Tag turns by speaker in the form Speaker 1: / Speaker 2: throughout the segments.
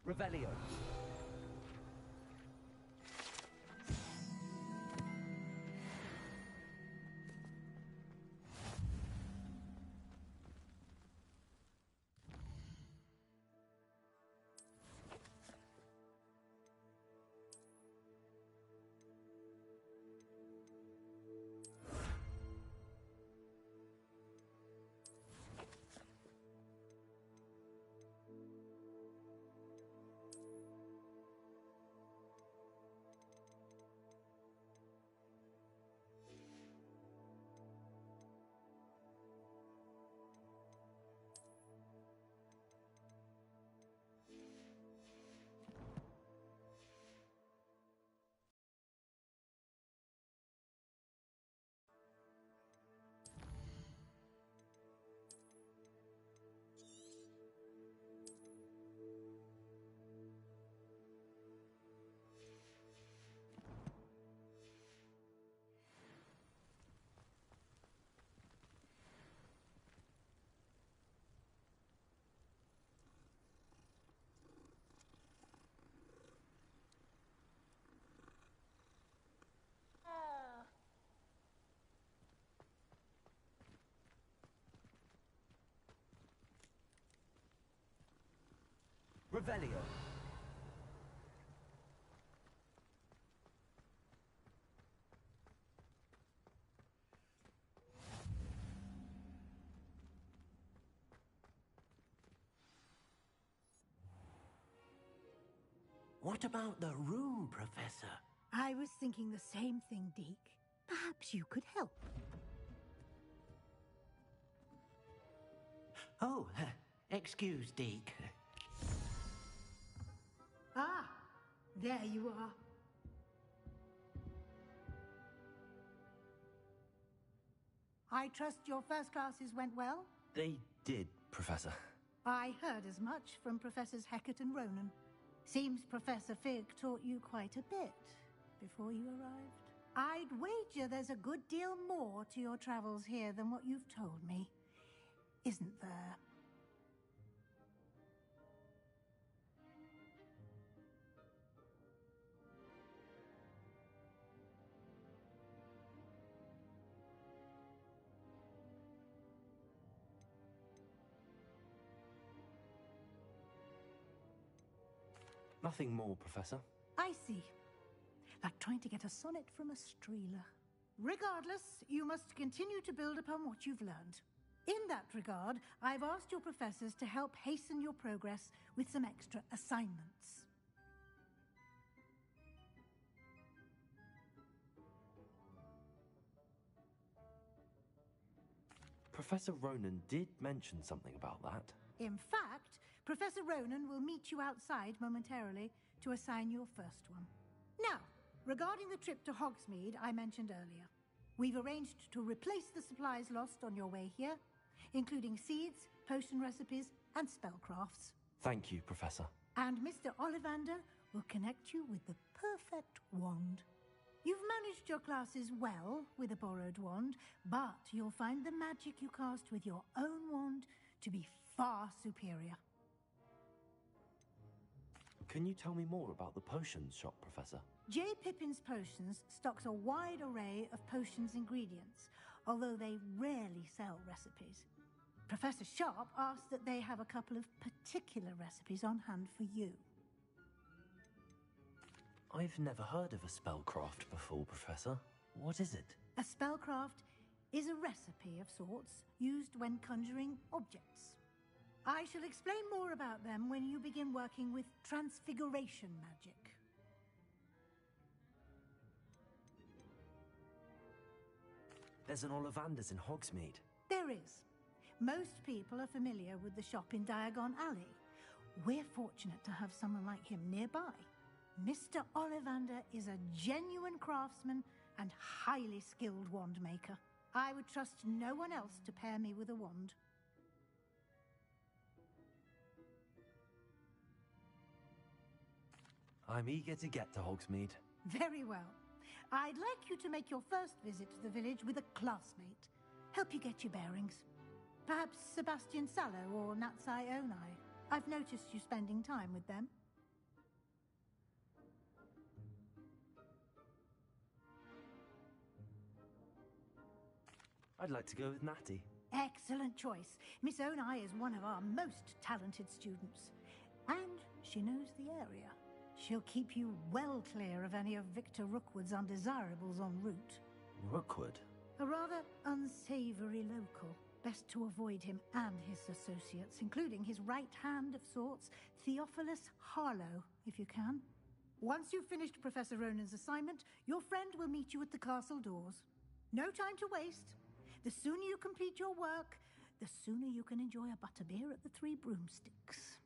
Speaker 1: Revelio. Revelio.
Speaker 2: What about the room, Professor?
Speaker 3: I was thinking the same thing, Deke. Perhaps you could help.
Speaker 2: Oh, excuse, Deke.
Speaker 3: Ah, there you are. I trust your first classes went well?
Speaker 4: They did, Professor.
Speaker 3: I heard as much from Professors Hecat and Ronan. Seems Professor Fig taught you quite a bit before you arrived. I'd wager there's a good deal more to your travels here than what you've told me. Isn't there?
Speaker 4: Nothing more, Professor.
Speaker 3: I see. Like trying to get a sonnet from a streeler. Regardless, you must continue to build upon what you've learned. In that regard, I've asked your professors to help hasten your progress with some extra assignments.
Speaker 4: Professor Ronan did mention something about that.
Speaker 3: In fact, Professor Ronan will meet you outside momentarily to assign your first one. Now, regarding the trip to Hogsmeade I mentioned earlier, we've arranged to replace the supplies lost on your way here, including seeds, potion recipes, and spellcrafts.
Speaker 4: Thank you, Professor.
Speaker 3: And Mr. Ollivander will connect you with the perfect wand. You've managed your classes well with a borrowed wand, but you'll find the magic you cast with your own wand to be far superior.
Speaker 4: Can you tell me more about the potions shop, Professor?
Speaker 3: J. Pippin's Potions stocks a wide array of potions ingredients, although they rarely sell recipes. Professor Sharp asked that they have a couple of particular recipes on hand for you.
Speaker 4: I've never heard of a spellcraft before, Professor. What is it?
Speaker 3: A spellcraft is a recipe of sorts used when conjuring objects. I shall explain more about them when you begin working with transfiguration magic.
Speaker 4: There's an Ollivander's in Hogsmeade.
Speaker 3: There is. Most people are familiar with the shop in Diagon Alley. We're fortunate to have someone like him nearby. Mr. Ollivander is a genuine craftsman and highly skilled wand maker. I would trust no one else to pair me with a wand.
Speaker 4: I'm eager to get to Hogsmeade.
Speaker 3: Very well. I'd like you to make your first visit to the village with a classmate. Help you get your bearings. Perhaps Sebastian Sallow or Natsai Onai. I've noticed you spending time with them.
Speaker 4: I'd like to go with Natty.
Speaker 3: Excellent choice. Miss Onai is one of our most talented students. And she knows the area. She'll keep you well clear of any of Victor Rookwood's undesirables en route.
Speaker 4: Rookwood?
Speaker 3: A rather unsavory local. Best to avoid him and his associates, including his right hand of sorts, Theophilus Harlow, if you can. Once you've finished Professor Ronan's assignment, your friend will meet you at the castle doors. No time to waste. The sooner you complete your work, the sooner you can enjoy a butterbeer at the Three Broomsticks.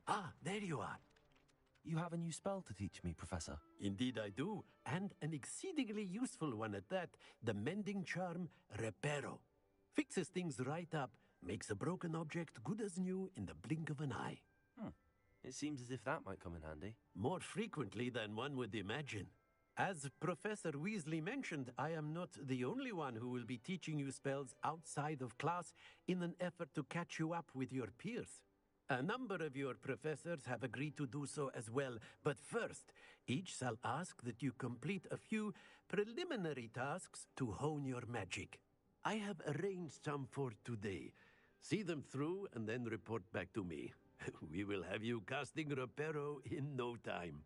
Speaker 2: Ah, there you are.
Speaker 4: You have a new spell to teach me, Professor.
Speaker 2: Indeed I do, and an exceedingly useful one at that. The mending charm, Reparo. Fixes things right up, makes a broken object good as new in the blink of an eye.
Speaker 4: It seems as if that might come in handy.
Speaker 2: More frequently than one would imagine. As Professor Weasley mentioned, I am not the only one who will be teaching you spells outside of class in an effort to catch you up with your peers. A number of your professors have agreed to do so as well, but first, each shall ask that you complete a few preliminary tasks to hone your magic. I have arranged some for today. See them through and then report back to me. We will have you casting Reparo in no time.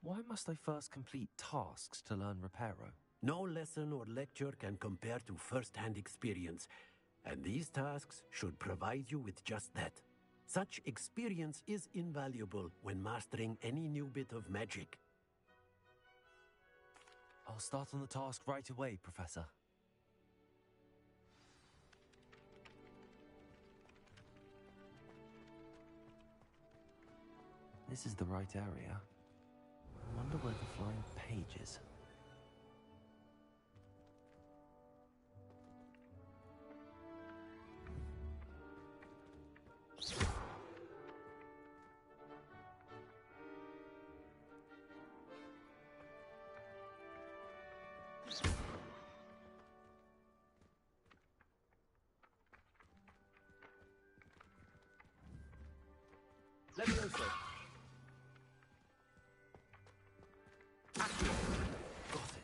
Speaker 4: Why must I first complete tasks to learn Reparo?
Speaker 2: No lesson or lecture can compare to first-hand experience, and these tasks should provide you with just that. Such experience is invaluable when mastering any new bit of magic.
Speaker 4: I'll start on the task right away, Professor. This is the right area. I wonder where the flying page is.
Speaker 2: Let me know, sir.
Speaker 4: Got it.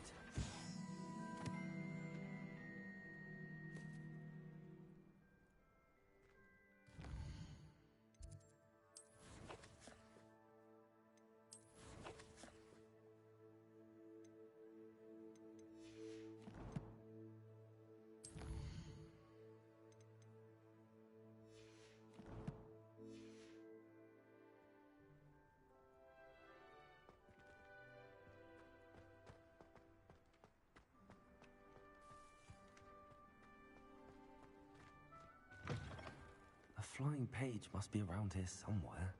Speaker 4: A flying page must be around here somewhere.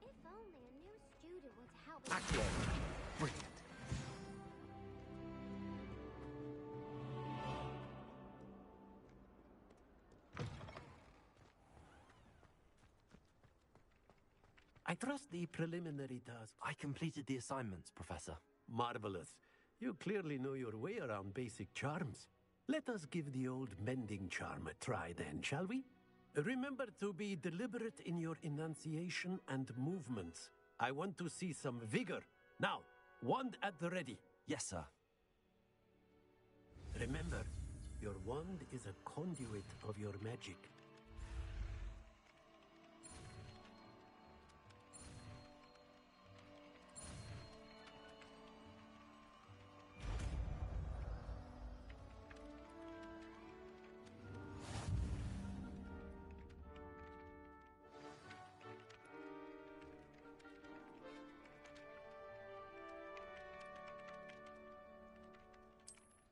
Speaker 1: If only a new student would help.
Speaker 2: Accio. Brilliant. I trust the preliminary task.
Speaker 4: I completed the assignments, Professor.
Speaker 2: Marvelous. You clearly know your way around basic charms. Let us give the old mending charm a try then, shall we? Remember to be deliberate in your enunciation and movements. I want to see some vigor. Now, wand at the ready.
Speaker 4: Yes, sir.
Speaker 2: Remember, your wand is a conduit of your magic.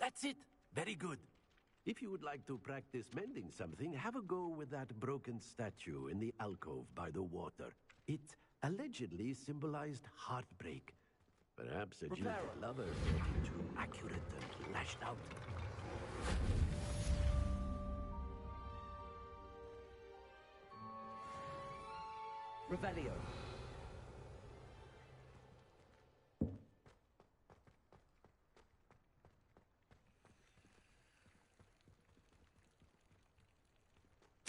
Speaker 2: That's it. Very good. If you would like to practice mending something, have a go with that broken statue in the alcove by the water. It allegedly symbolized heartbreak. Perhaps a jilted lover getting too accurate and lashed out.
Speaker 5: Revelio.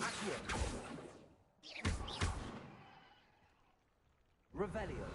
Speaker 5: Accio. Revelio.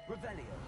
Speaker 5: Revelio.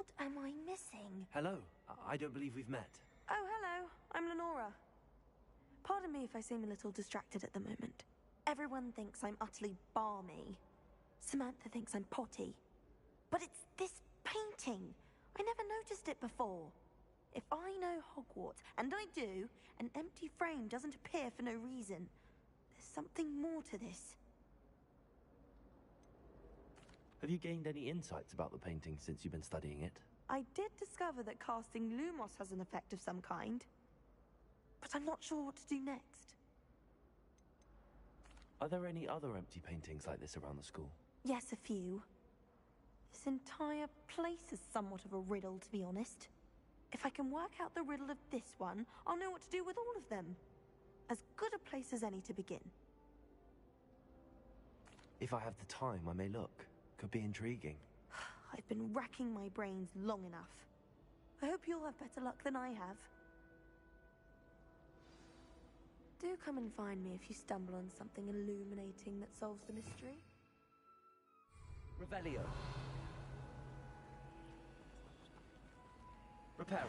Speaker 1: What am I missing?
Speaker 4: Hello. I don't believe we've met.
Speaker 6: Oh, hello. I'm Lenora. Pardon me if I seem a little distracted at the moment. Everyone thinks I'm utterly balmy. Samantha thinks I'm potty. But it's this painting. I never noticed it before. If I know Hogwarts, and I do, an empty frame doesn't appear for no reason. There's something more to this.
Speaker 4: Have you gained any insights about the painting since you've been studying it?
Speaker 6: I did discover that casting Lumos has an effect of some kind. But I'm not sure what to do next.
Speaker 4: Are there any other empty paintings like this around the school?
Speaker 6: Yes, a few. This entire place is somewhat of a riddle, to be honest. If I can work out the riddle of this one, I'll know what to do with all of them. As good a place as any to begin.
Speaker 4: If I have the time, I may look. Could be intriguing.
Speaker 6: I've been racking my brains long enough. I hope you'll have better luck than I have. Do come and find me if you stumble on something illuminating that solves the mystery.
Speaker 5: Revelio. Reparo.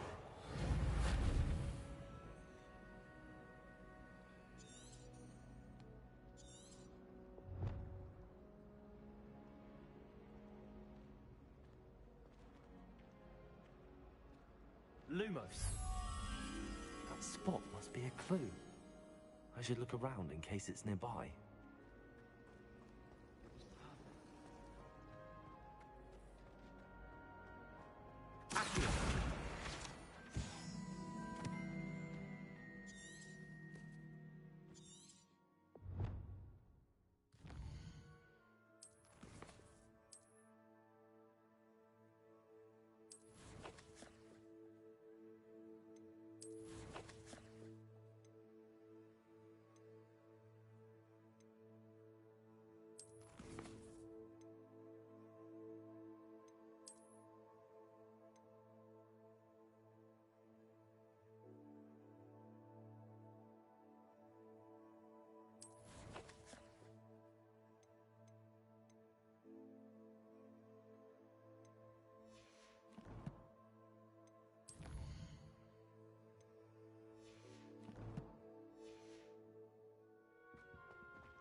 Speaker 4: Lumos. That spot must be a clue. I should look around in case it's nearby.
Speaker 5: Accio.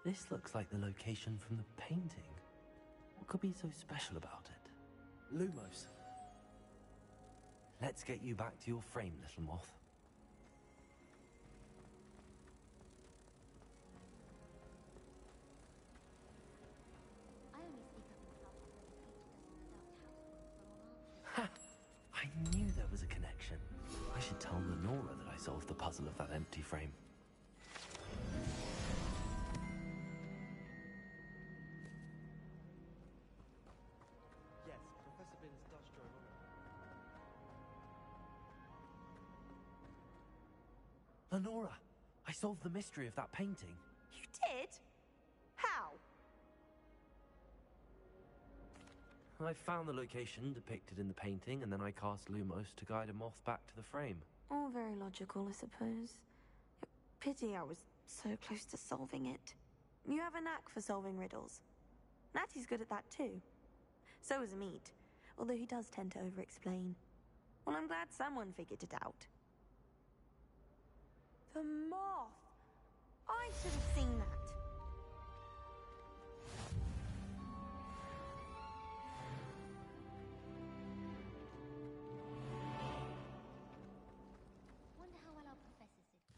Speaker 4: This looks like the location from the painting. What could be so special about it? Lumos. Let's get you back to your frame, little moth.
Speaker 1: I only speak up in class because the teacher doesn't know how to for a while.
Speaker 4: Ha! I knew there was a connection. I should tell Lenora that I solved the puzzle of that empty frame.
Speaker 7: Yes, Professor Binns does join on.
Speaker 4: Lenora! I solved the mystery of that painting.
Speaker 6: You did? How?
Speaker 4: I found the location depicted in the painting, and then I cast Lumos to guide a moth back to the frame.
Speaker 6: All very logical, I suppose. Pity I was so close to solving it. You have a knack for solving riddles. Natty's good at that too. So is Amit, although he does tend to over-explain. Well, I'm glad someone figured it out. The moth! I should have seen that.
Speaker 1: Wonder how well our professors did.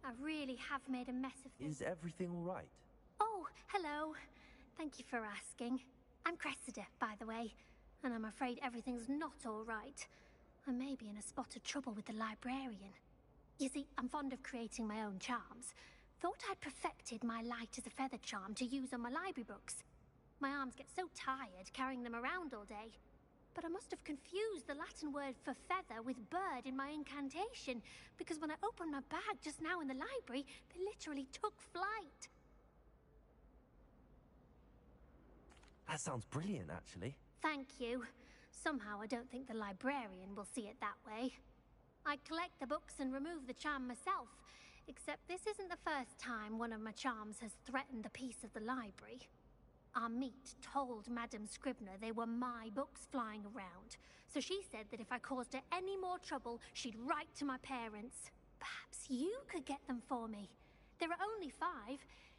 Speaker 1: I really have made a mess of things.
Speaker 4: Is everything all right?
Speaker 1: Oh, hello. Thank you for asking. I'm Cressida, by the way, and I'm afraid everything's not all right. I may be in a spot of trouble with the librarian. You see, I'm fond of creating my own charms. Thought I'd perfected my light as a feather charm to use on my library books. My arms get so tired carrying them around all day. But I must have confused the Latin word for feather with bird in my incantation, because when I opened my bag just now in the library, they literally took flight.
Speaker 4: That sounds brilliant, actually.
Speaker 1: Thank you. Somehow I don't think the librarian will see it that way. I collect the books and remove the charm myself, except this isn't the first time one of my charms has threatened the peace of the library. Our meet told Madame Scribner they were my books flying around, so she said that if I caused her any more trouble, she'd write to my parents. Perhaps you could get them for me. There are only 5.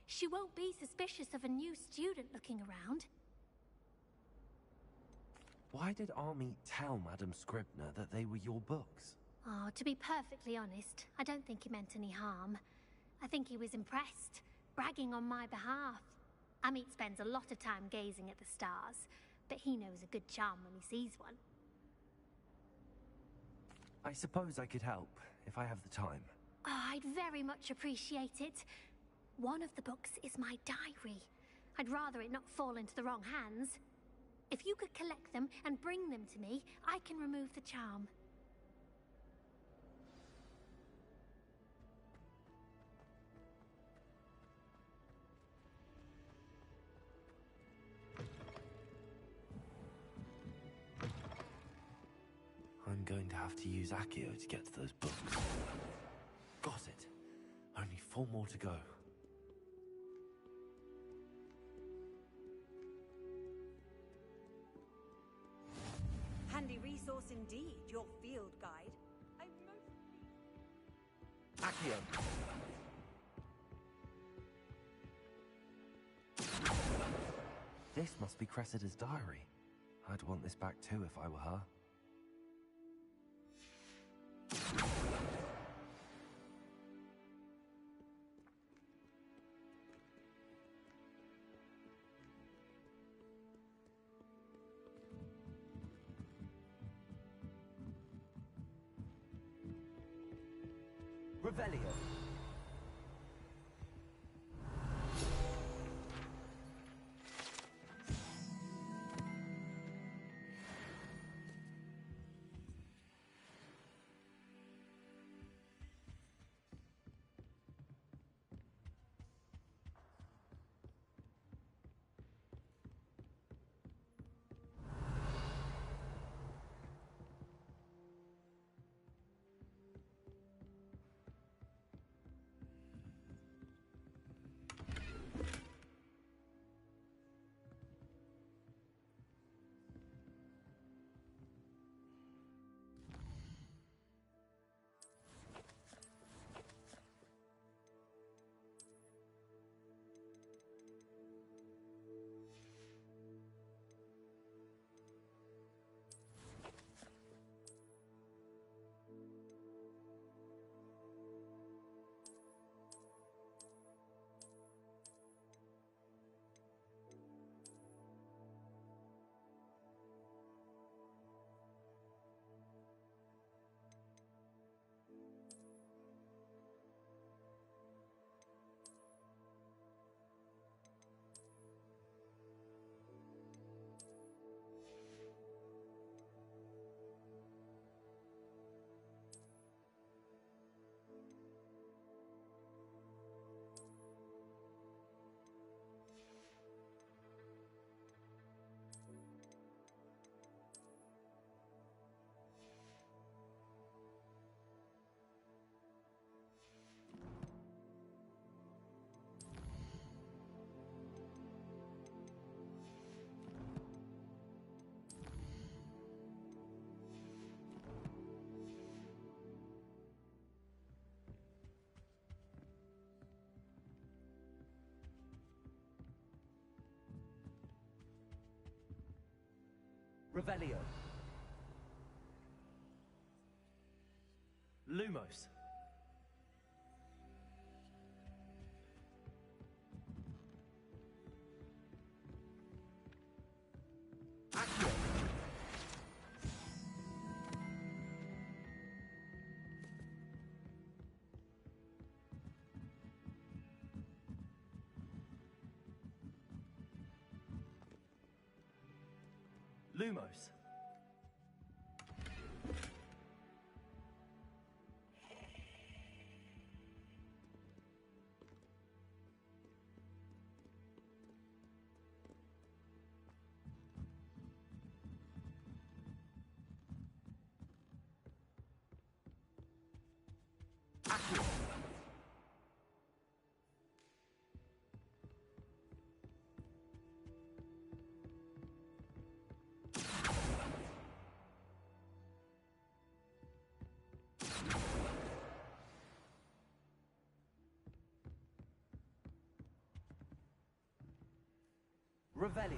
Speaker 1: She won't be suspicious of a new student looking around.
Speaker 4: Why did Army tell Madame Scribner that they were your books?
Speaker 1: Oh, to be perfectly honest, I don't think he meant any harm. I think he was impressed, bragging on my behalf. Amit spends a lot of time gazing at the stars, but he knows a good charm when he sees one.
Speaker 4: I suppose I could help, if I have the time.
Speaker 1: Oh, I'd very much appreciate it. One of the books is my diary. I'd rather it not fall into the wrong hands. If you could collect them and bring them to me, I can remove the charm.
Speaker 4: I'm going to have to use Accio to get to those books. Got it. Only 4 more to go.
Speaker 8: Handy resource indeed, your field guide. I'm most
Speaker 4: Accio! This must be Cressida's diary. I'd want this back too if I were her. Revelio.
Speaker 5: Revelio. Lumos. Accio. Lumos. Accio. Revelio.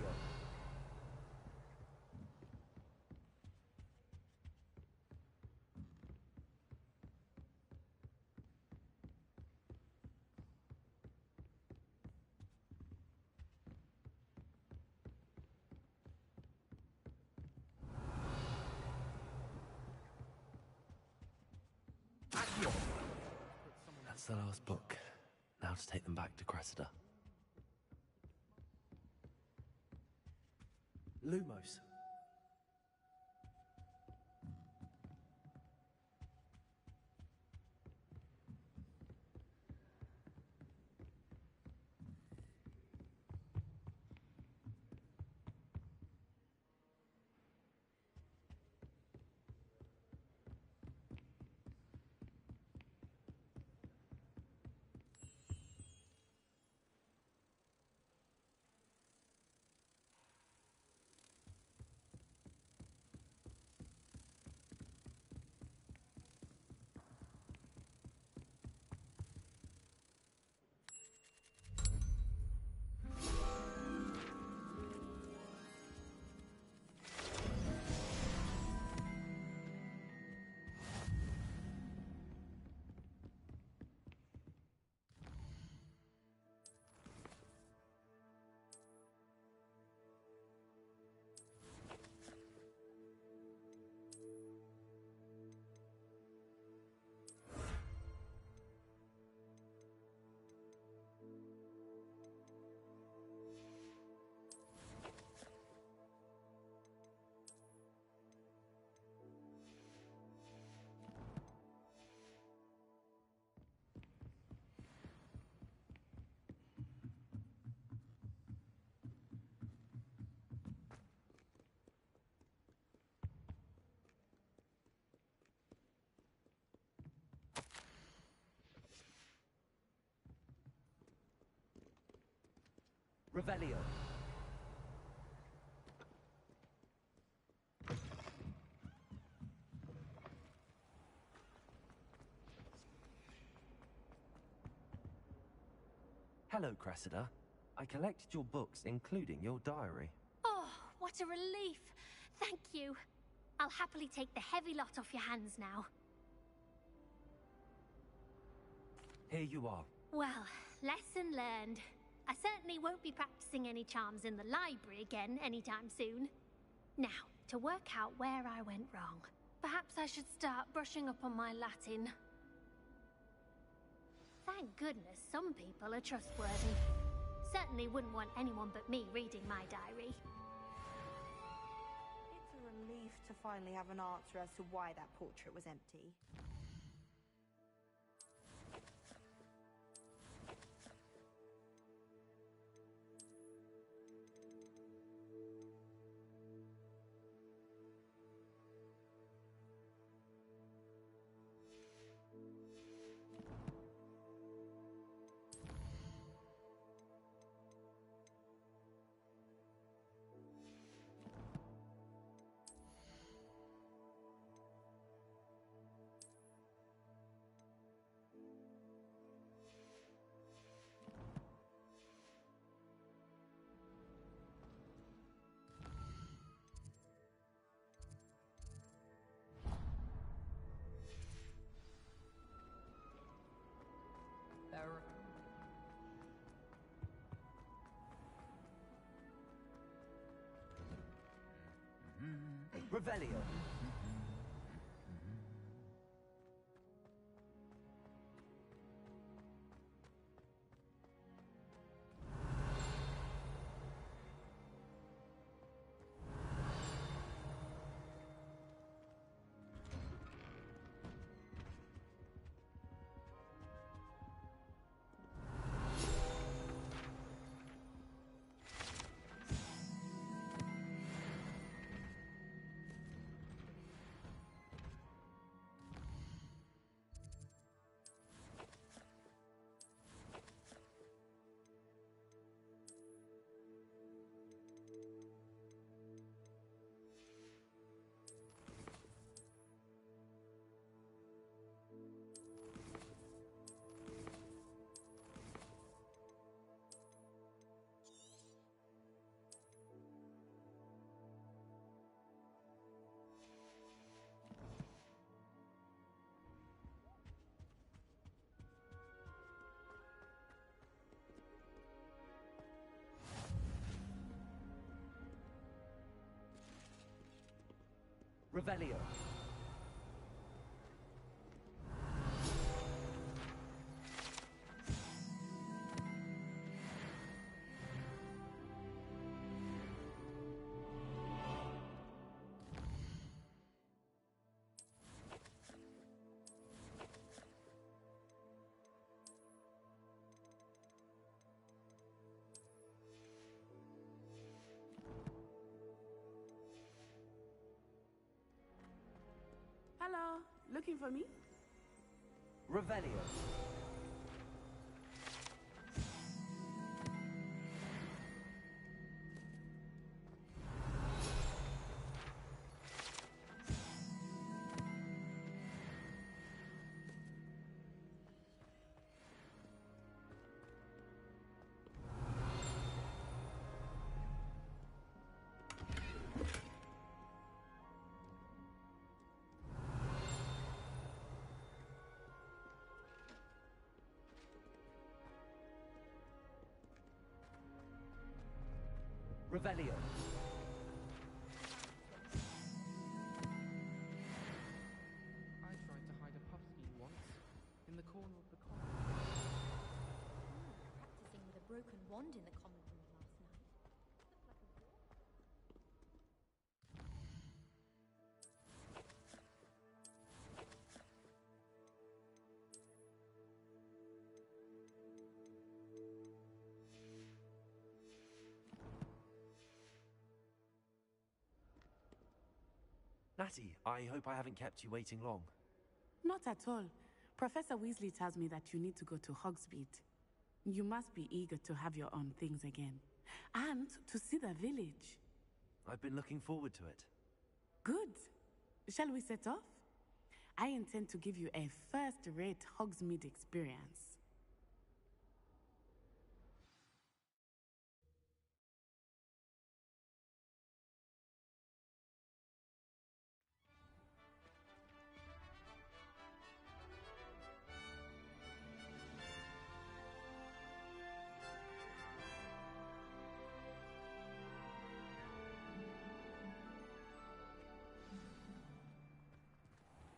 Speaker 5: Accio.
Speaker 4: That's the last book. Now to take them back to Cressida.
Speaker 5: Lumos. Revelio.
Speaker 4: Hello, Cressida. I collected your books, including your diary.
Speaker 1: Oh, what a relief. Thank you. I'll happily take the heavy lot off your hands now.
Speaker 4: Here you are.
Speaker 1: Well, lesson learned. I certainly won't be practicing any charms in the library again anytime soon. Now, to work out where I went wrong. Perhaps I should start brushing up on my Latin. Thank goodness some people are trustworthy. Certainly wouldn't want anyone but me reading my diary.
Speaker 6: It's a relief to finally have an answer as to why that portrait was empty.
Speaker 5: Revelio. Revelio.
Speaker 9: Hello, looking for me?
Speaker 5: Revelio. Revelio.
Speaker 10: I tried to hide a puff scheme once, in the corner of the common.
Speaker 11: Practicing with a broken wand in the common room last night. Looked like a war.
Speaker 4: Natty, I hope I haven't kept you waiting long.
Speaker 9: Not at all. Professor Weasley tells me that you need to go to Hogsmeade. You must be eager to have your own things again. And to see the village.
Speaker 4: I've been looking forward to it.
Speaker 9: Good. Shall we set off? I intend to give you a first-rate Hogsmeade experience.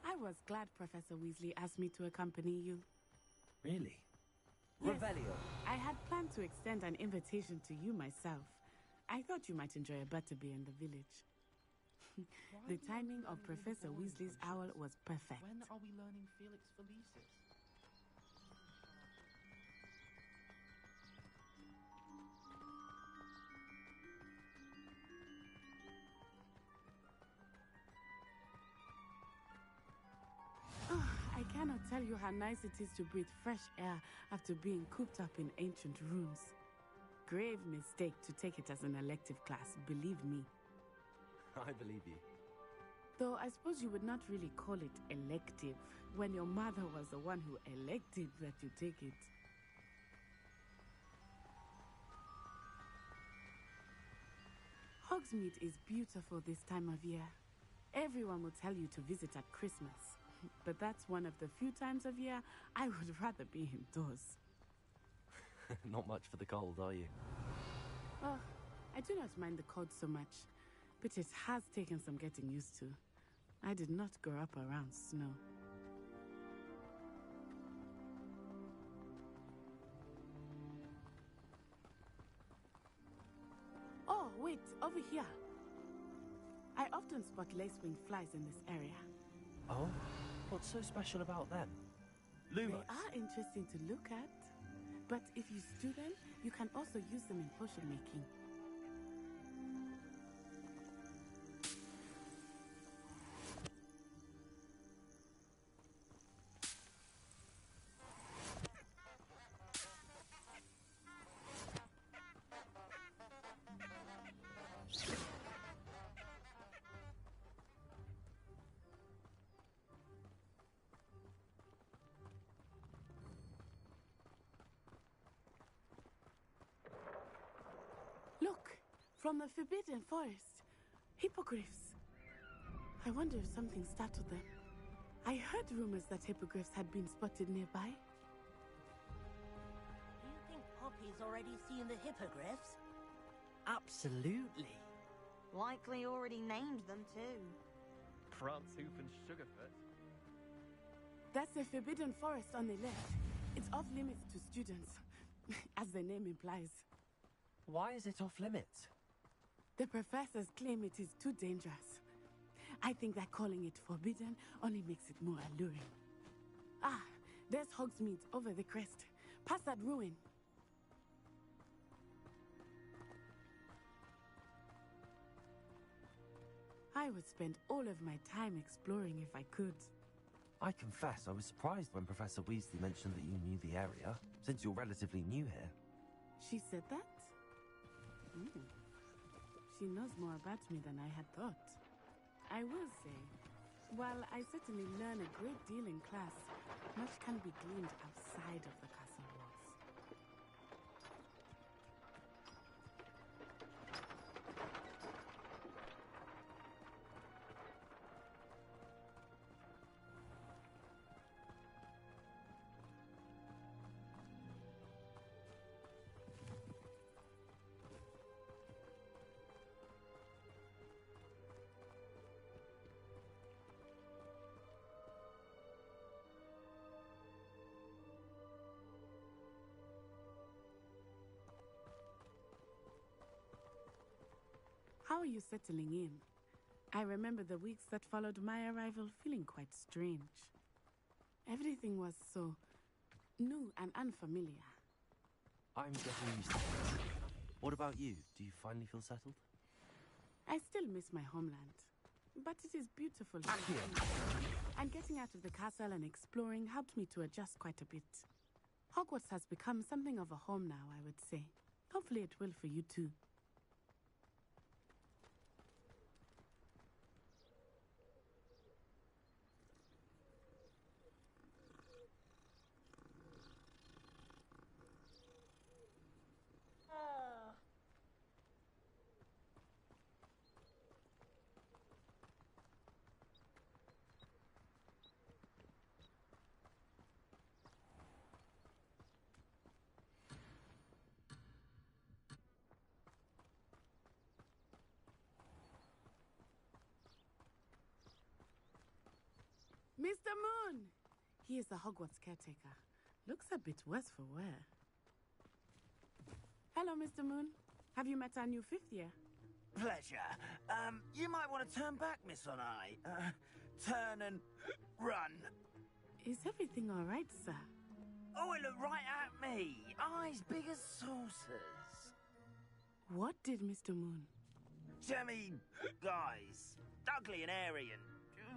Speaker 9: I was glad Professor Weasley asked me to accompany you.
Speaker 4: Really?
Speaker 9: Yes,
Speaker 5: Revelio.
Speaker 9: I had planned to extend an invitation to you myself. I thought you might enjoy a butterbeer in the village. The timing of Professor Weasley's owl was perfect.
Speaker 10: When are we learning Felix Felicis?
Speaker 9: I cannot tell you how nice it is to breathe fresh air after being cooped up in ancient rooms. Grave mistake to take it as an elective class, believe me.
Speaker 4: I believe you.
Speaker 9: Though I suppose you would not really call it elective when your mother was the one who elected that you take it. Hogsmeade is beautiful this time of year. Everyone will tell you to visit at Christmas. But that's one of the few times of year I would rather be indoors.
Speaker 4: Not much for the cold, are you?
Speaker 9: Oh, I do not mind the cold so much. but it has taken some getting used to. I did not grow up around snow. Oh, wait, over here. I often spot lace-winged flies in this area.
Speaker 4: Oh? What's so special about them? Lumos.
Speaker 9: They are interesting to look at, but if you stew them, you can also use them in potion making. Look, from the Forbidden Forest. Hippogriffs. I wonder if something startled them. I heard rumors that hippogriffs had been spotted nearby.
Speaker 12: Do you think Poppy's already seen the hippogriffs?
Speaker 5: Absolutely.
Speaker 6: Likely already named them too.
Speaker 10: Prancehoof and Sugarfoot.
Speaker 9: That's the Forbidden Forest on the left. It's off limits to students, as the name implies.
Speaker 4: Why is it off limits?
Speaker 9: The professors claim it is too dangerous. I think that calling it forbidden only makes it more alluring. Ah, there's Hogsmeade over the crest. Past that ruin. I would spend all of my time exploring if I could.
Speaker 4: I confess I was surprised when Professor Weasley mentioned that you knew the area, since you're relatively new here.
Speaker 9: She said that? She knows more about me than I had thought. I will say, while I certainly learn a great deal in class, much can be gleaned outside of the castle walls. How are you settling in? I remember the weeks that followed my arrival feeling quite strange. Everything was so new and unfamiliar.
Speaker 4: I'm getting used to it. What about you? Do you finally feel settled?
Speaker 9: I still miss my homeland, but it is beautiful here. And getting out of the castle and exploring helped me to adjust quite a bit. Hogwarts has become something of a home now, I would say. Hopefully it will for you too. Mr. Moon! He is the Hogwarts caretaker. Looks a bit worse for wear. Hello, Mr. Moon. Have you met our new fifth year?
Speaker 13: Pleasure. You might want to turn back, Miss On-Eye. Turn and run.
Speaker 9: Is everything all right, sir?
Speaker 13: Oh, it looked right at me. Eyes big as saucers.
Speaker 9: What did Mr. Moon?
Speaker 13: Jemmy, guys. Ugly and airy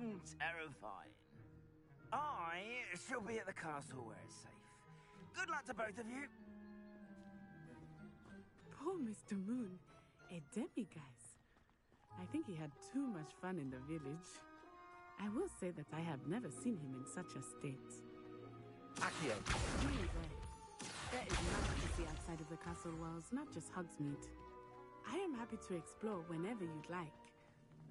Speaker 13: and terrifying. I shall be at the castle where it's safe. Good luck to both of you.
Speaker 9: Poor Mr. Moon. A demiguise. I think he had too much fun in the village. I will say that I have never seen him in such a state.
Speaker 4: Accio.
Speaker 9: There is much to see outside of the castle walls, not just Hogsmeade. I am happy to explore whenever you'd like.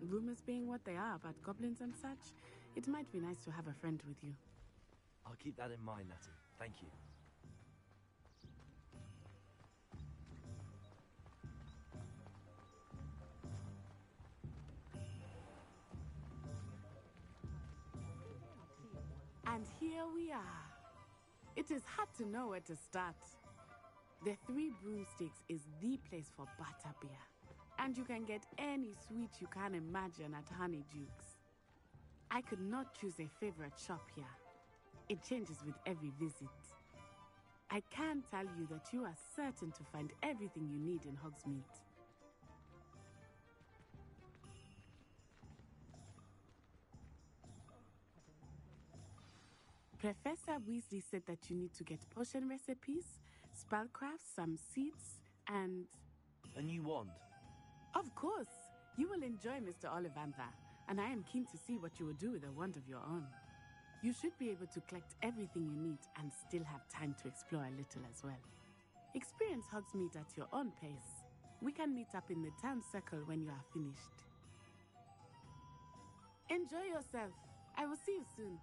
Speaker 9: Rumors being what they are about goblins and such, it might be nice to have a friend with you.
Speaker 4: I'll keep that in mind, Natty. Thank you.
Speaker 9: And here we are. It is hard to know where to start. The Three Broomsticks is the place for butterbeer. And you can get any sweet you can imagine at Honeyduke's. I could not choose a favorite shop here. It changes with every visit. I can tell you that you are certain to find everything you need in Hogsmeade. Professor Weasley said that you need to get potion recipes, spellcrafts, some seeds, and...
Speaker 4: A new wand.
Speaker 9: Of course! You will enjoy Mr. Ollivander, and I am keen to see what you will do with a wand of your own. You should be able to collect everything you need and still have time to explore a little as well. Experience Hogsmeade at your own pace. We can meet up in the town circle when you are finished. Enjoy yourself. I will see you soon.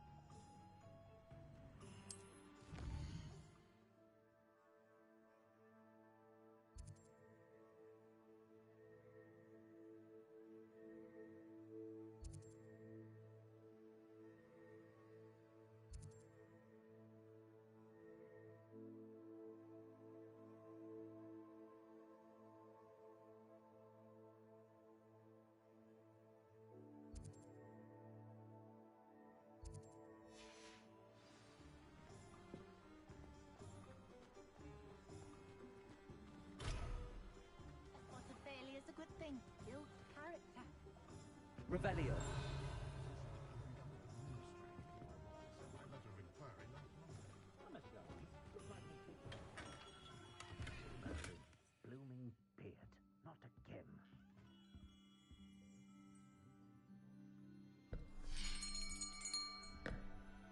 Speaker 4: Revelio.
Speaker 14: Blooming beard. Not again.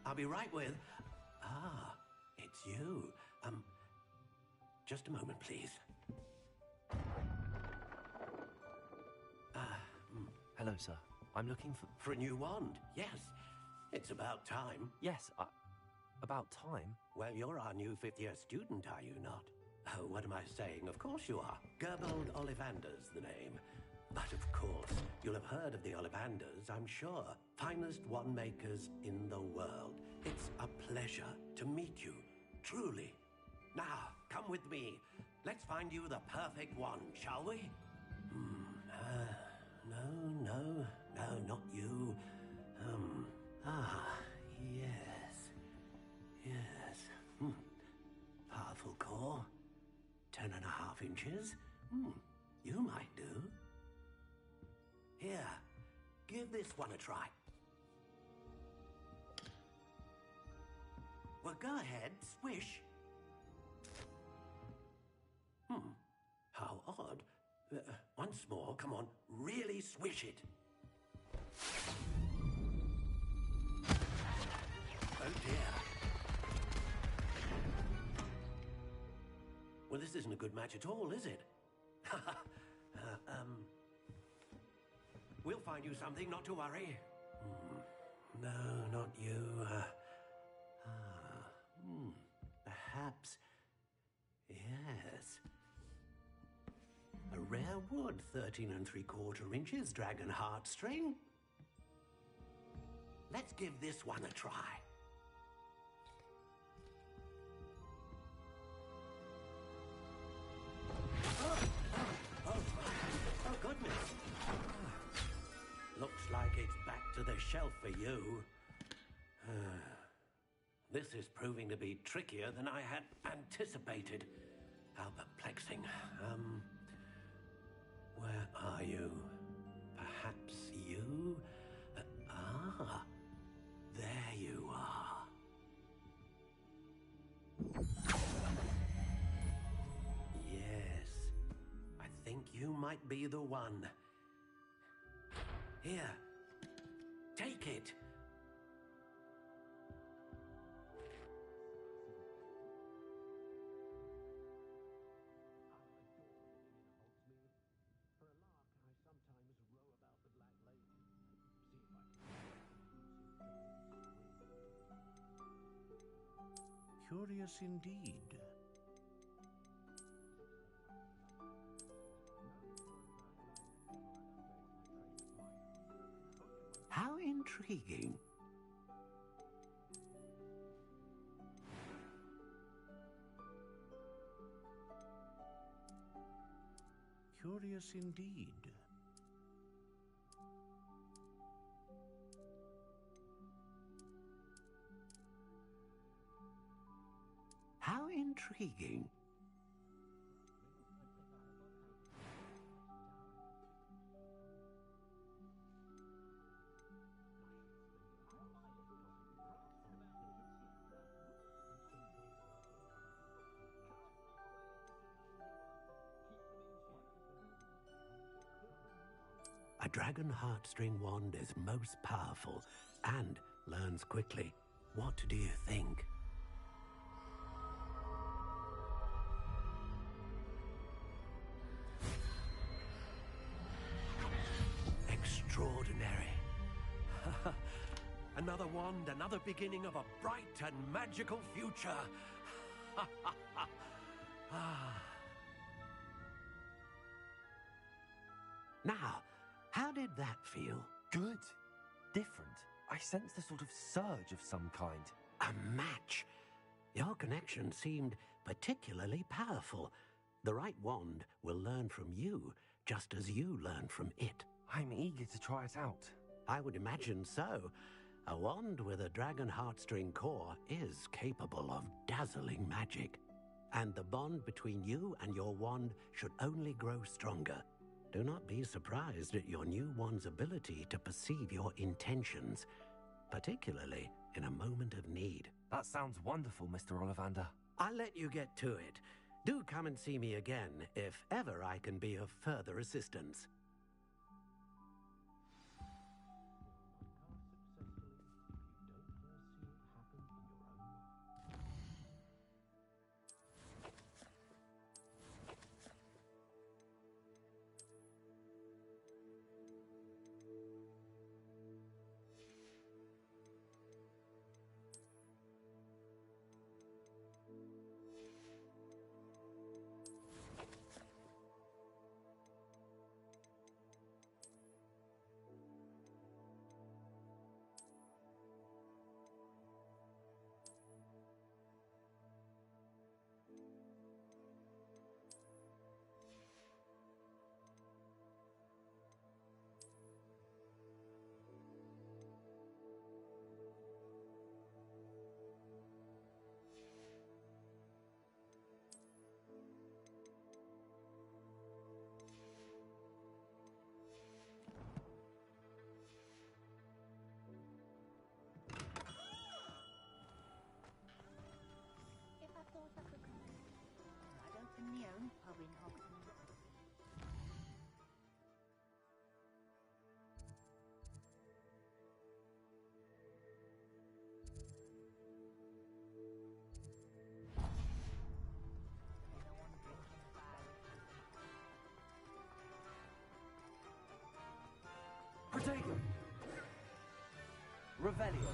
Speaker 2: I'll be right with... Ah, it's you. Just a moment, please.
Speaker 4: Hello, sir. I'm looking
Speaker 2: For a new wand, yes. It's about time.
Speaker 4: Yes, about time?
Speaker 2: Well, you're our new fifth-year student, are you not? Oh, what am I saying? Of course you are. Gerbold Ollivander's the name. But of course, you'll have heard of the Ollivanders, I'm sure. Finest wand makers in the world. It's a pleasure to meet you, truly. Now, come with me. Let's find you the perfect wand, shall we? No, not you. Yes. Powerful core. 10.5 inches. You might do. Here, give this one a try. Well, go ahead, swish. How odd. Once more, come on, really swish it. Oh dear. Well, this isn't a good match at all, is it? We'll find you something, not to worry. No, not you. Perhaps. Yes. A rare wood, 13 3/4 inches, dragon heartstring. Let's give this one a try. Oh, goodness. Looks like it's back to the shelf for you. This is proving to be trickier than I had anticipated. How perplexing. Where are you? Perhaps you? There you are. Yes, I think you might be the one. Here, take it.
Speaker 14: Curious indeed.
Speaker 2: How intriguing.
Speaker 14: Curious indeed.
Speaker 2: How intriguing. A dragon heartstring wand is most powerful and learns quickly. What do you think? Extraordinary. Another wand, another beginning of a bright and magical future. Now, how did that feel?
Speaker 4: Good. Different. I sensed a sort of surge of some kind.
Speaker 2: A match. Your connection seemed particularly powerful. The right wand will learn from you, just as you learn from it.
Speaker 4: I'm eager to try it out.
Speaker 2: I would imagine so. A wand with a dragon heartstring core is capable of dazzling magic. And the bond between you and your wand should only grow stronger. Do not be surprised at your new wand's ability to perceive your intentions, particularly in a moment of need.
Speaker 4: That sounds wonderful, Mr. Ollivander.
Speaker 2: I'll let you get to it. Do come and see me again if ever I can be of further assistance.
Speaker 12: I'd open my own pub in Hogwarts.
Speaker 4: Protego! Revelio!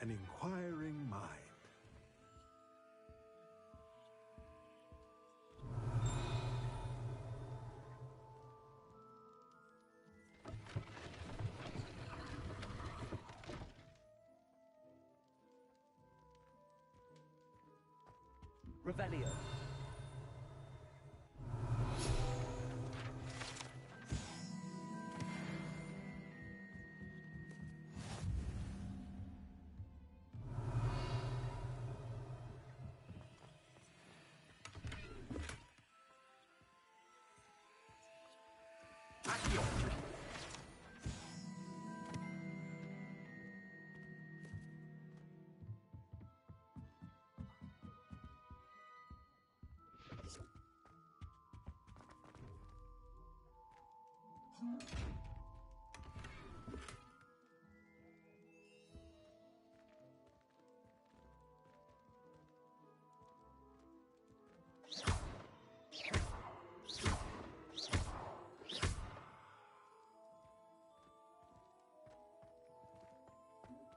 Speaker 15: An inquiring mind.
Speaker 4: Revelio. Accio.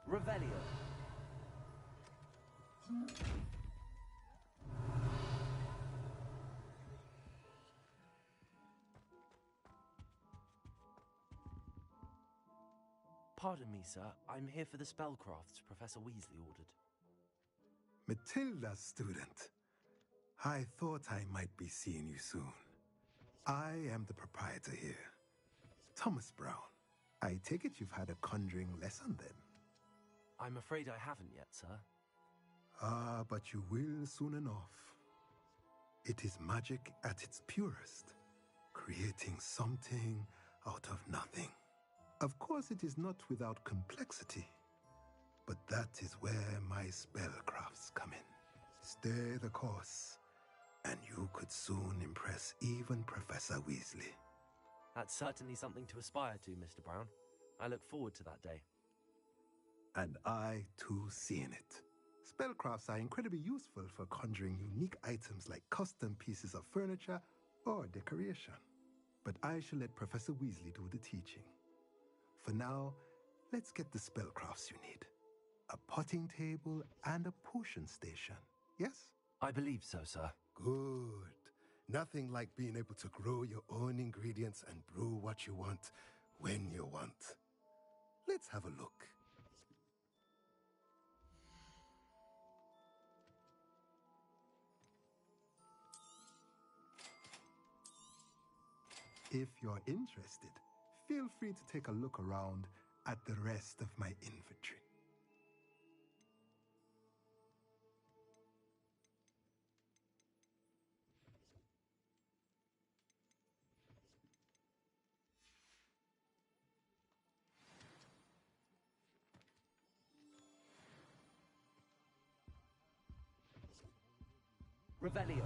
Speaker 4: Revelio. Pardon me, sir. I'm here for the spellcrafts Professor Weasley ordered.
Speaker 15: Matilda's student. I thought I might be seeing you soon. I am the proprietor here, Thomas Brown. I take it you've had a conjuring lesson then?
Speaker 4: I'm afraid I haven't yet, sir.
Speaker 15: Ah, but you will soon enough. It is magic at its purest, creating something out of nothing. Of course, it is not without complexity, but that is where my spellcrafts come in. Stay the course, and you could soon impress even Professor Weasley.
Speaker 4: That's certainly something to aspire to, Mr. Brown. I look forward to that day.
Speaker 15: And I, too, seeing it. Spellcrafts are incredibly useful for conjuring unique items like custom pieces of furniture or decoration. But I shall let Professor Weasley do the teaching. For now, let's get the spellcrafts you need. A potting table and a potion station, yes?
Speaker 4: I believe so, sir.
Speaker 15: Good. Nothing like being able to grow your own ingredients and brew what you want when you want. Let's have a look. If you're interested, feel free to take a look around at the rest of my inventory.
Speaker 4: Revelio.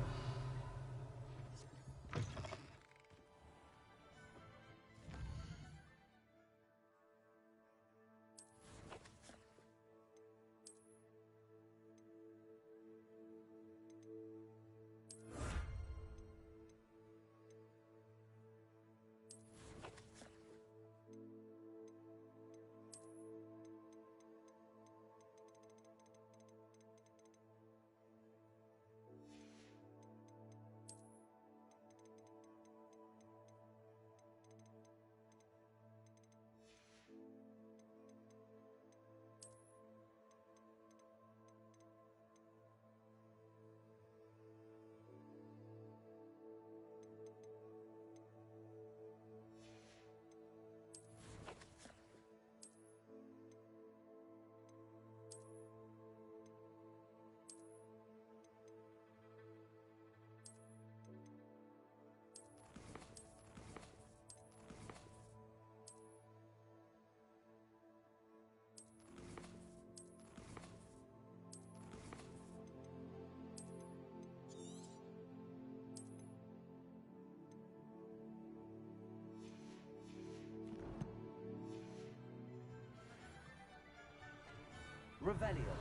Speaker 4: Revelio.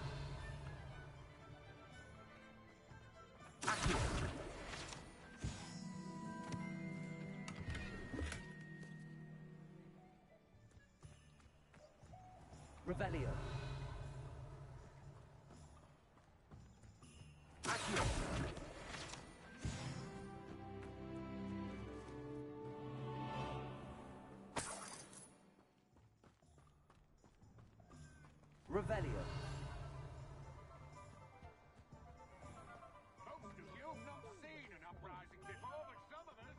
Speaker 4: Accio. Revelio. Accio. Revelio.
Speaker 16: Most of you have not seen an uprising before, but some of us.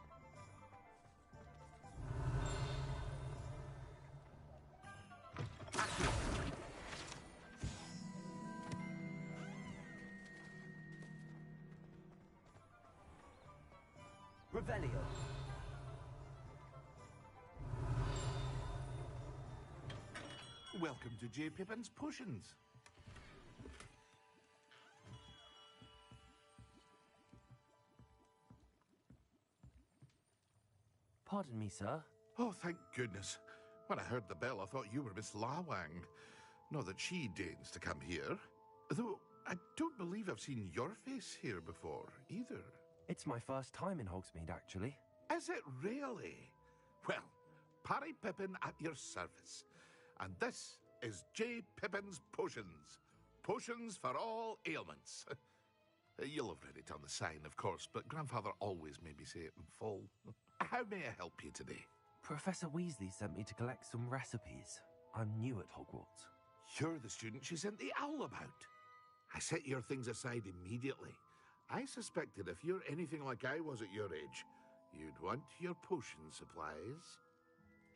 Speaker 4: Revelio.
Speaker 16: Welcome to J. Pippin's Potions.
Speaker 4: Pardon me, sir.
Speaker 16: Oh, thank goodness. When I heard the bell, I thought you were Miss Lawang. Not that she deigns to come here. Though I don't believe I've seen your face here before, either.
Speaker 4: It's my first time in Hogsmeade, actually.
Speaker 16: Is it really? Well, Parry Pippin at your service. And this is J. Pippin's Potions. Potions for all ailments. You'll have read it on the sign, of course, but Grandfather always made me say it in full. How may I help you today?
Speaker 4: Professor Weasley sent me to collect some recipes. I'm new at Hogwarts.
Speaker 16: You're the student she sent the owl about. I set your things aside immediately. I suspected if you're anything like I was at your age, you'd want your potion supplies.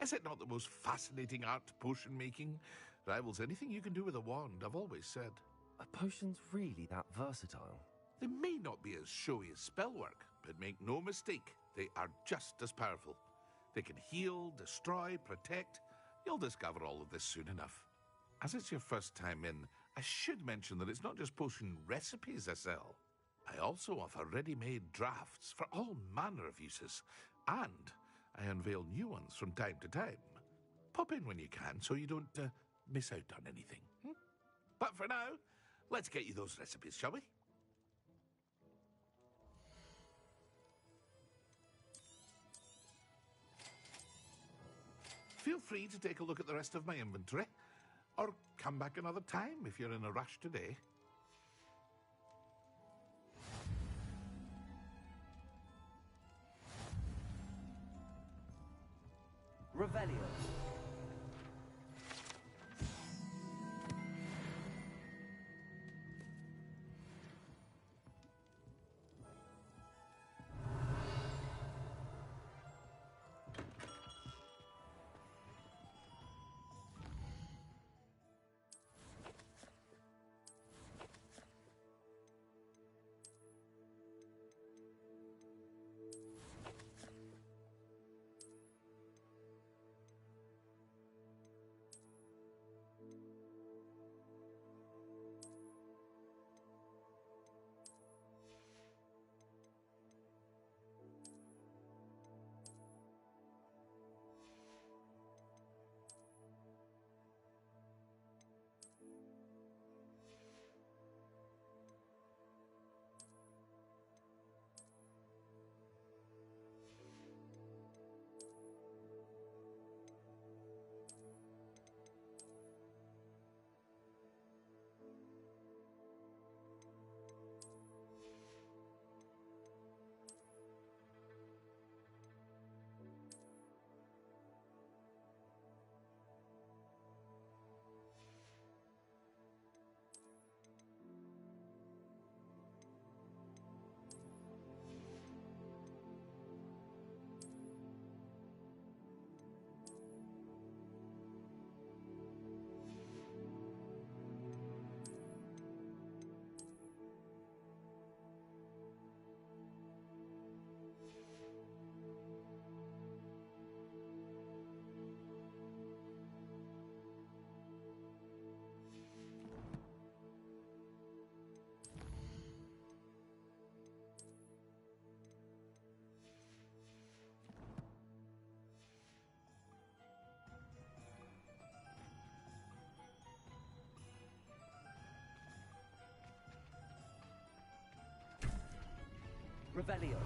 Speaker 16: Is it not the most fascinating art, potion making? Rivals anything you can do with a wand, I've always said.
Speaker 4: Are potions really that versatile?
Speaker 16: They may not be as showy as spellwork, but make no mistake, they are just as powerful. They can heal, destroy, protect. You'll discover all of this soon enough. As it's your first time in, I should mention that it's not just potion recipes I sell. I also offer ready-made drafts for all manner of uses, and I unveil new ones from time to time. Pop in when you can so you don't miss out on anything. But for now, let's get you those recipes, shall we? Feel free to take a look at the rest of my inventory, or come back another time if you're in a rush today.
Speaker 4: Revelio. Revelio.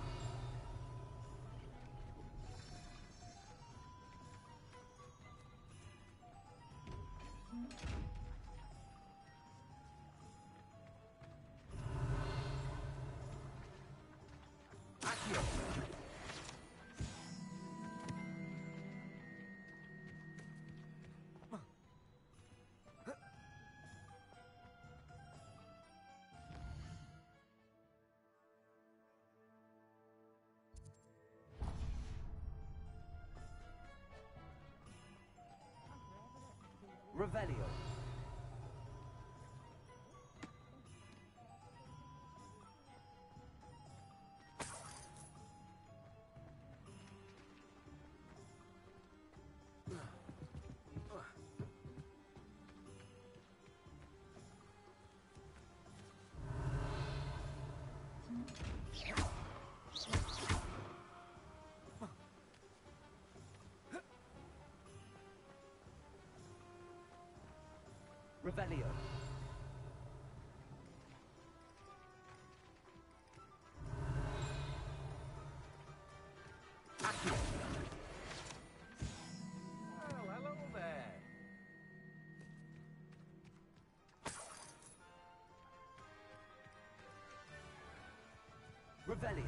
Speaker 4: Accio. Revelio. Revelio. Accio.
Speaker 13: Well, hello there.
Speaker 4: Revelio.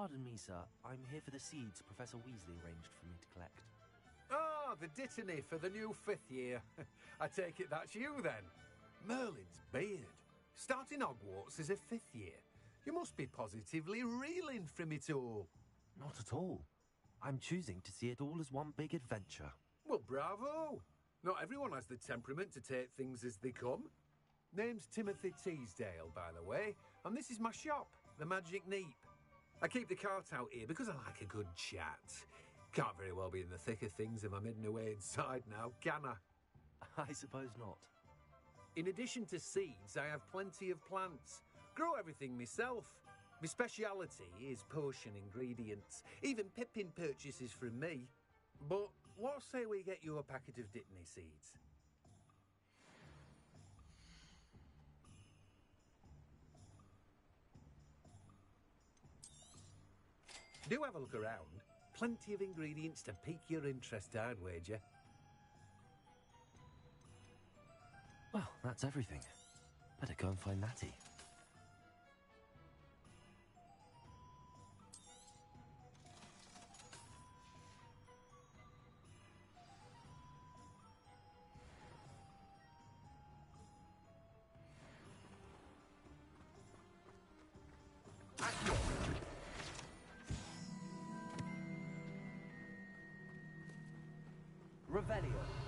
Speaker 4: Pardon me, sir. I'm here for the seeds Professor Weasley arranged for me to collect.
Speaker 17: Ah, the dittany for the new 5th year. I take it that's you, then. Merlin's beard. Starting Hogwarts as a 5th year. You must be positively reeling from it all.
Speaker 4: Not at all. I'm choosing to see it all as one big adventure.
Speaker 17: Well, bravo. Not everyone has the temperament to take things as they come. Name's Timothy Teasdale, by the way, and this is my shop, the Magic Neep. I keep the cart out here because I like a good chat. Can't very well be in the thick of things if I'm hidden away inside now, can I?
Speaker 4: I suppose not.
Speaker 17: In addition to seeds, I have plenty of plants. Grow everything myself. My speciality is potion ingredients. Even Pippin purchases from me. But what say we get you a packet of dittany seeds? Do have a look around. Plenty of ingredients to pique your interest, I'd wager.
Speaker 4: Well, that's everything. Better go and find Natty. Revelio.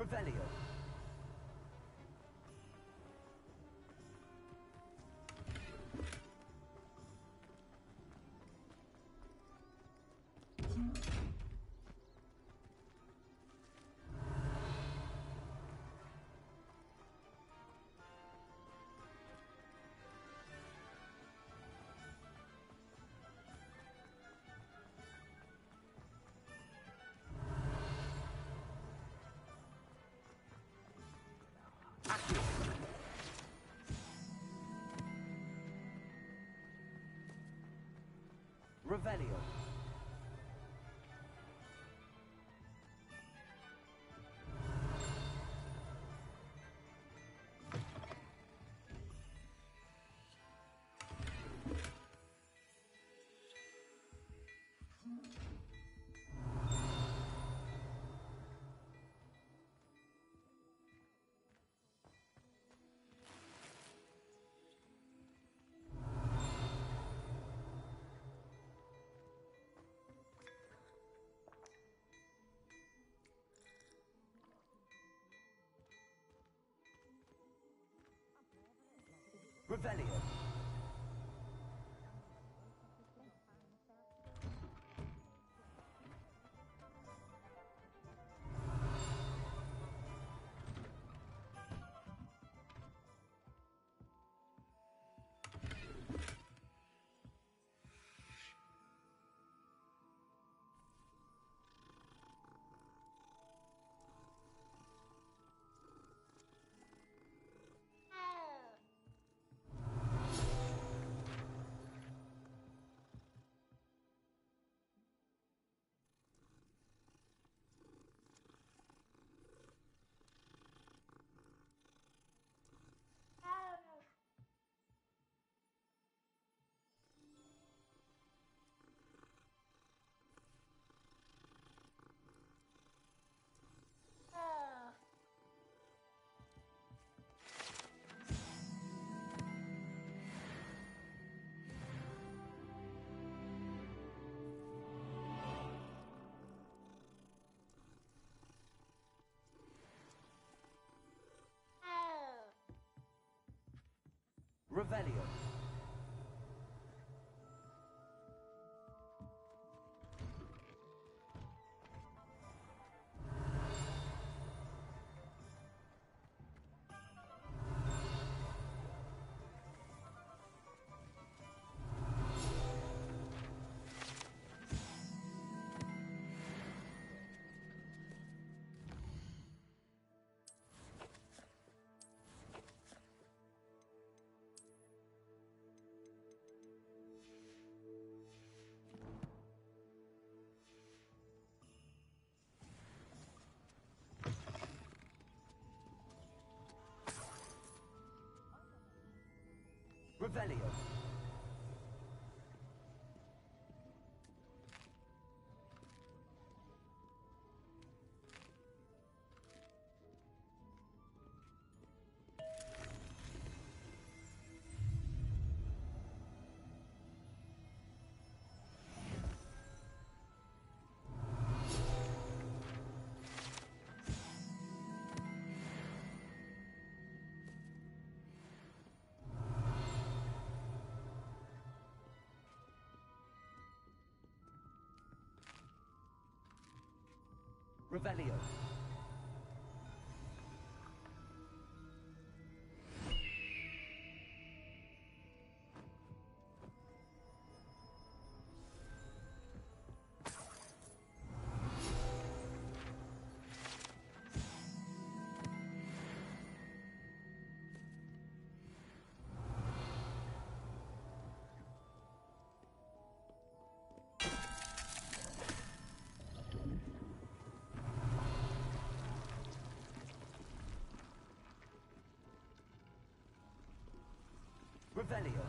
Speaker 4: Revelio. Revelio. Revelio.
Speaker 13: Revelio. Revelio. Revelio. Revelio.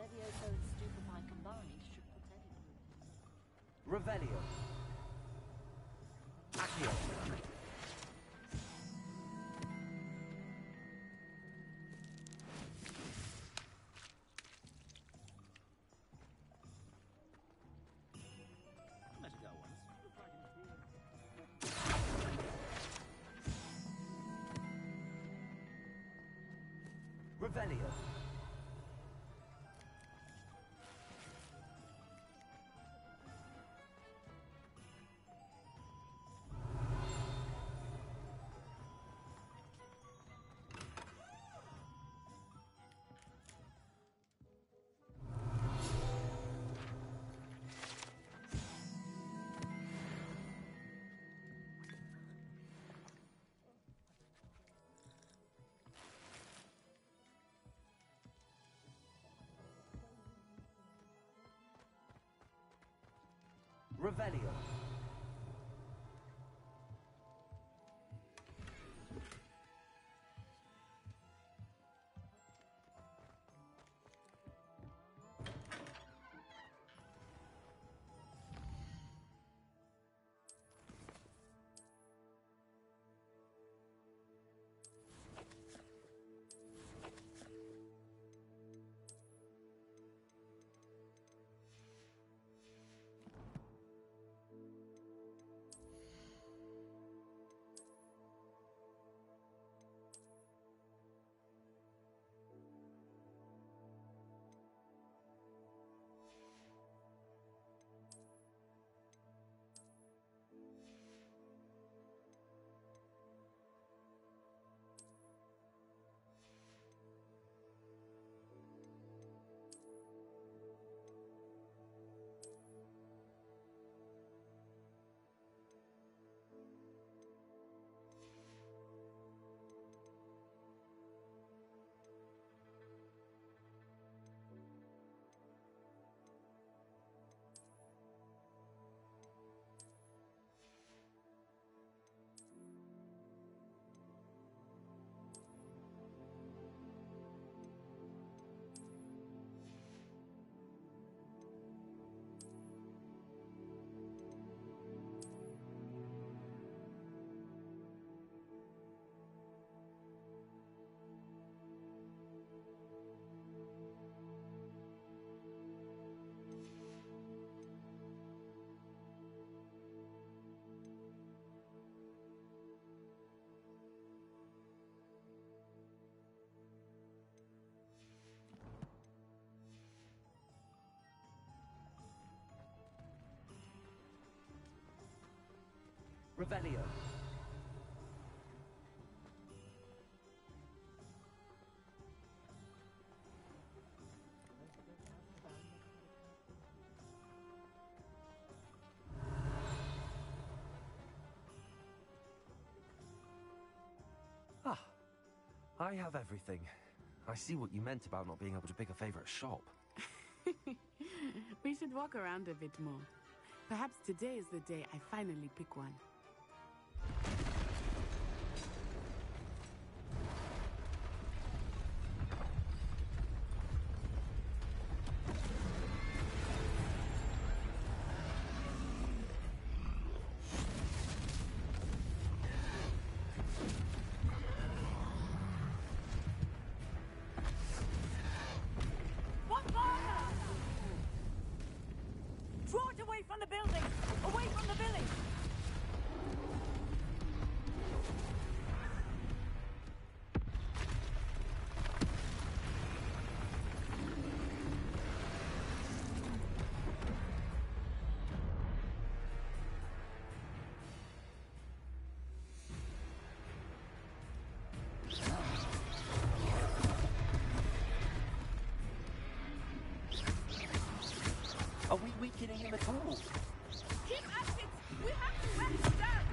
Speaker 12: Levioso and Stupefy combined should put any group.
Speaker 13: Revelio. Accio.
Speaker 18: Let it go once.
Speaker 13: Revelio. Revelio.
Speaker 4: Revelio. Ah, I have everything. I see what you meant about not being able to pick a favorite shop.
Speaker 9: We should walk around a bit more. Perhaps today is the day I finally pick one.
Speaker 18: Draw it away from the building! Away from the village!
Speaker 4: Are we weakening him at all?
Speaker 9: Keep at it! We have to wear him down!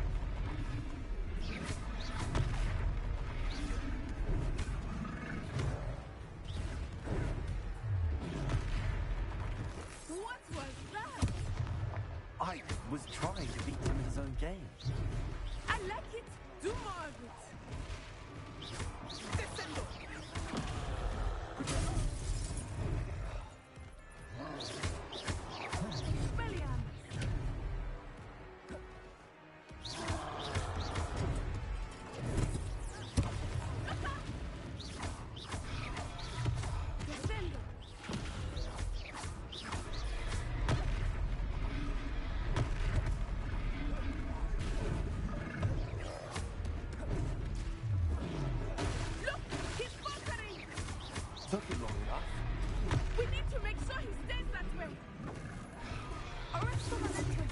Speaker 9: What was that?
Speaker 4: I was trying to beat him in his own game.
Speaker 9: I like it! Do more of it! Descendo!
Speaker 4: Took him long enough.
Speaker 9: We need to make sure he stays that way! Arrest the momentum!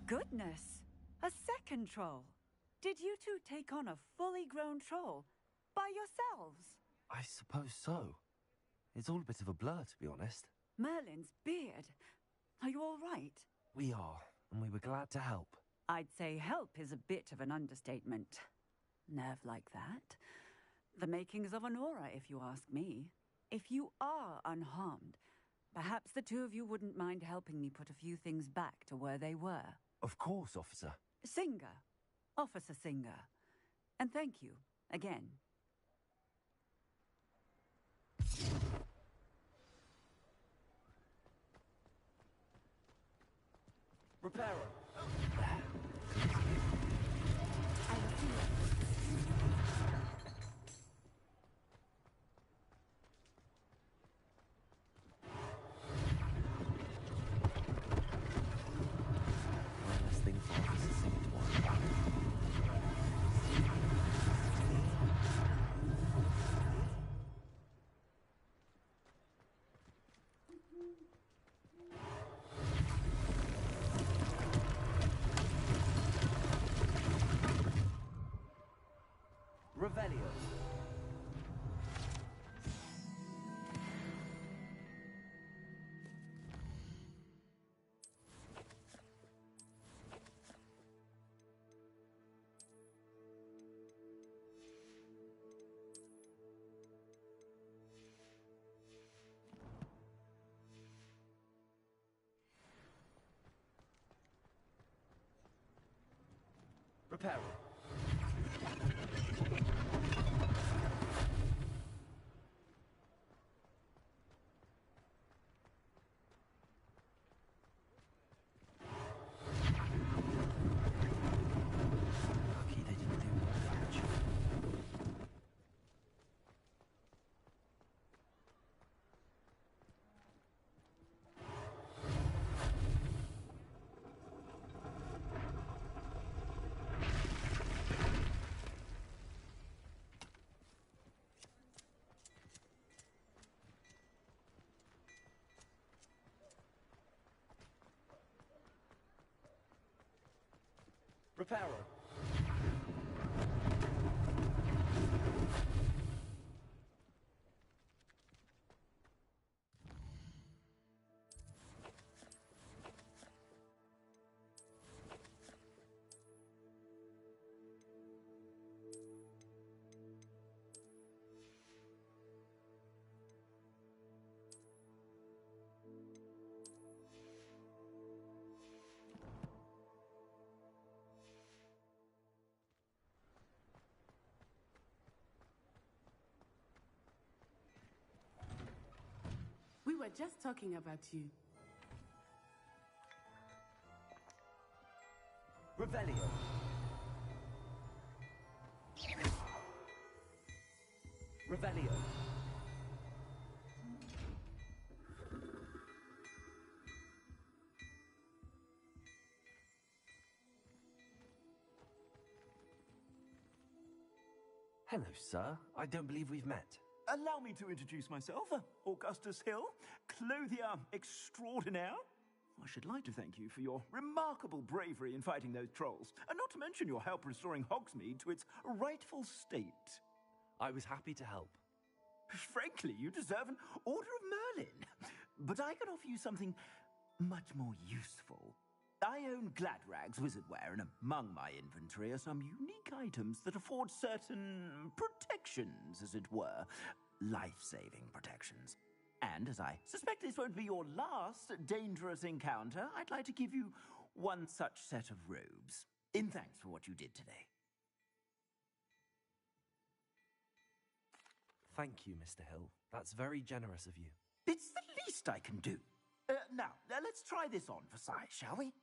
Speaker 18: Goodness! A second troll! Did you two take on a fully grown troll? By yourselves?
Speaker 4: I suppose so. It's all a bit of a blur, to be honest.
Speaker 18: Merlin's beard. Are you all right?
Speaker 4: We are, and we were glad to help.
Speaker 18: I'd say help is a bit of an understatement. Nerve like that. The makings of an aura, if you ask me. If you are unharmed, perhaps the two of you wouldn't mind helping me put a few things back to where they were.
Speaker 4: Of course, officer.
Speaker 18: Singer. Officer Singer. And thank you, again.
Speaker 4: Repairer. Revelio. Repairer. Lucky they didn't do more damage. Reparo.
Speaker 9: We were just talking about you.
Speaker 13: Revelio. Revelio.
Speaker 4: Hello, sir. I don't believe we've met.
Speaker 19: Allow me to introduce myself, Augustus Hill, clothier extraordinaire. I should like to thank you for your remarkable bravery in fighting those trolls, and not to mention your help restoring Hogsmeade to its rightful state.
Speaker 4: I was happy to help.
Speaker 19: Frankly, you deserve an Order of Merlin. But I can offer you something much more useful. I own Gladrag's wizardware, and among my inventory are some unique items that afford certain protections, as it were. Life-saving protections. And as I suspect this won't be your last dangerous encounter, I'd like to give you one such set of robes, in thanks for what you did today.
Speaker 4: Thank you, Mr. Hill. That's very generous of you.
Speaker 19: It's the least I can do. Now, let's try this on for size, shall we?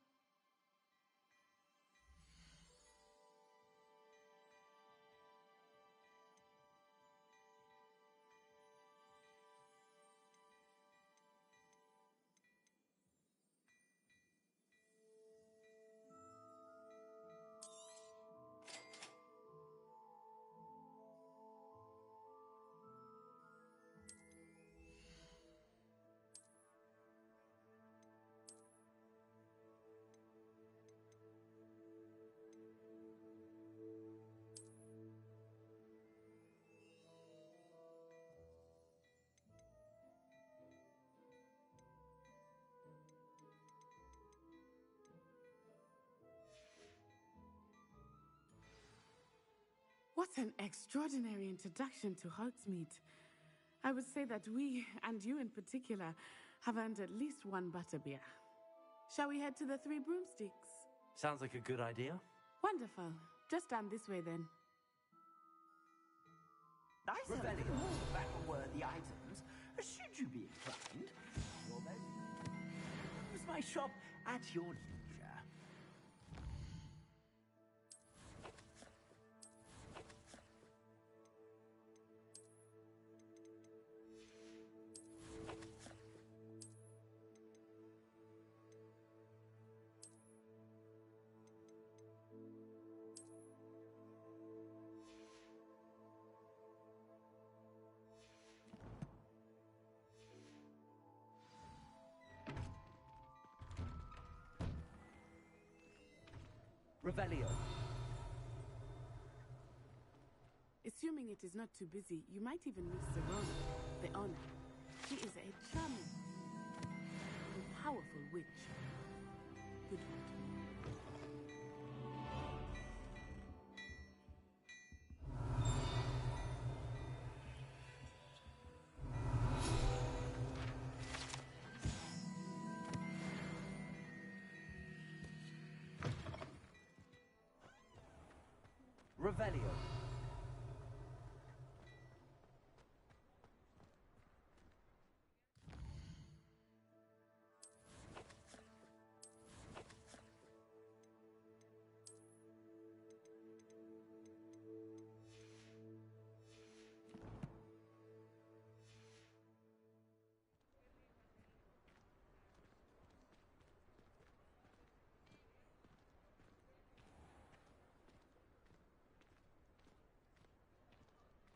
Speaker 9: What an extraordinary introduction to Hogsmeade. I would say that we, and you in particular, have earned at least one butterbeer. Shall we head to the Three Broomsticks?
Speaker 4: Sounds like a good idea.
Speaker 9: Wonderful. Just stand this way then.
Speaker 19: I sell more battle-worthy items, should you be inclined. Use my shop at your leisure.
Speaker 13: Revelio.
Speaker 9: Assuming it is not too busy, you might even meet Serona, the owner. She is a charming and powerful witch. Good one to know.
Speaker 13: Revelio.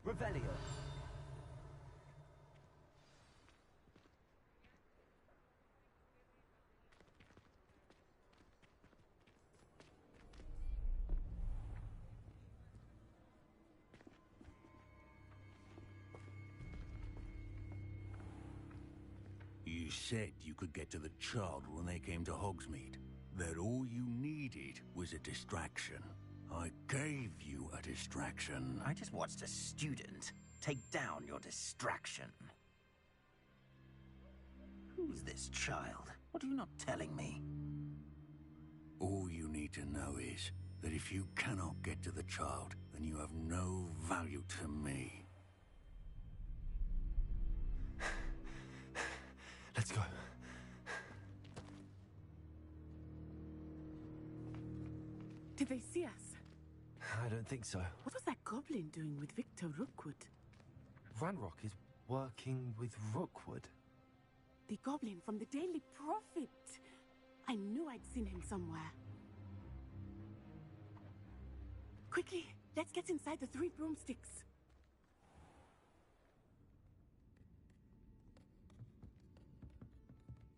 Speaker 13: Revelio.
Speaker 20: You said you could get to the child when they came to Hogsmeade. That all you needed was a distraction. I gave you a distraction.
Speaker 13: I just watched a student take down your distraction. Who's this child? What are you not telling me?
Speaker 20: All you need to know is that if you cannot get to the child, then you have no value to me.
Speaker 4: Let's go.
Speaker 9: Did they see us?
Speaker 4: I don't think so.
Speaker 9: What was that goblin doing with Victor Rookwood?
Speaker 4: Ranrock is working with Rookwood.
Speaker 9: The goblin from the Daily Prophet. I knew I'd seen him somewhere. Quickly, let's get inside the 3 broomsticks.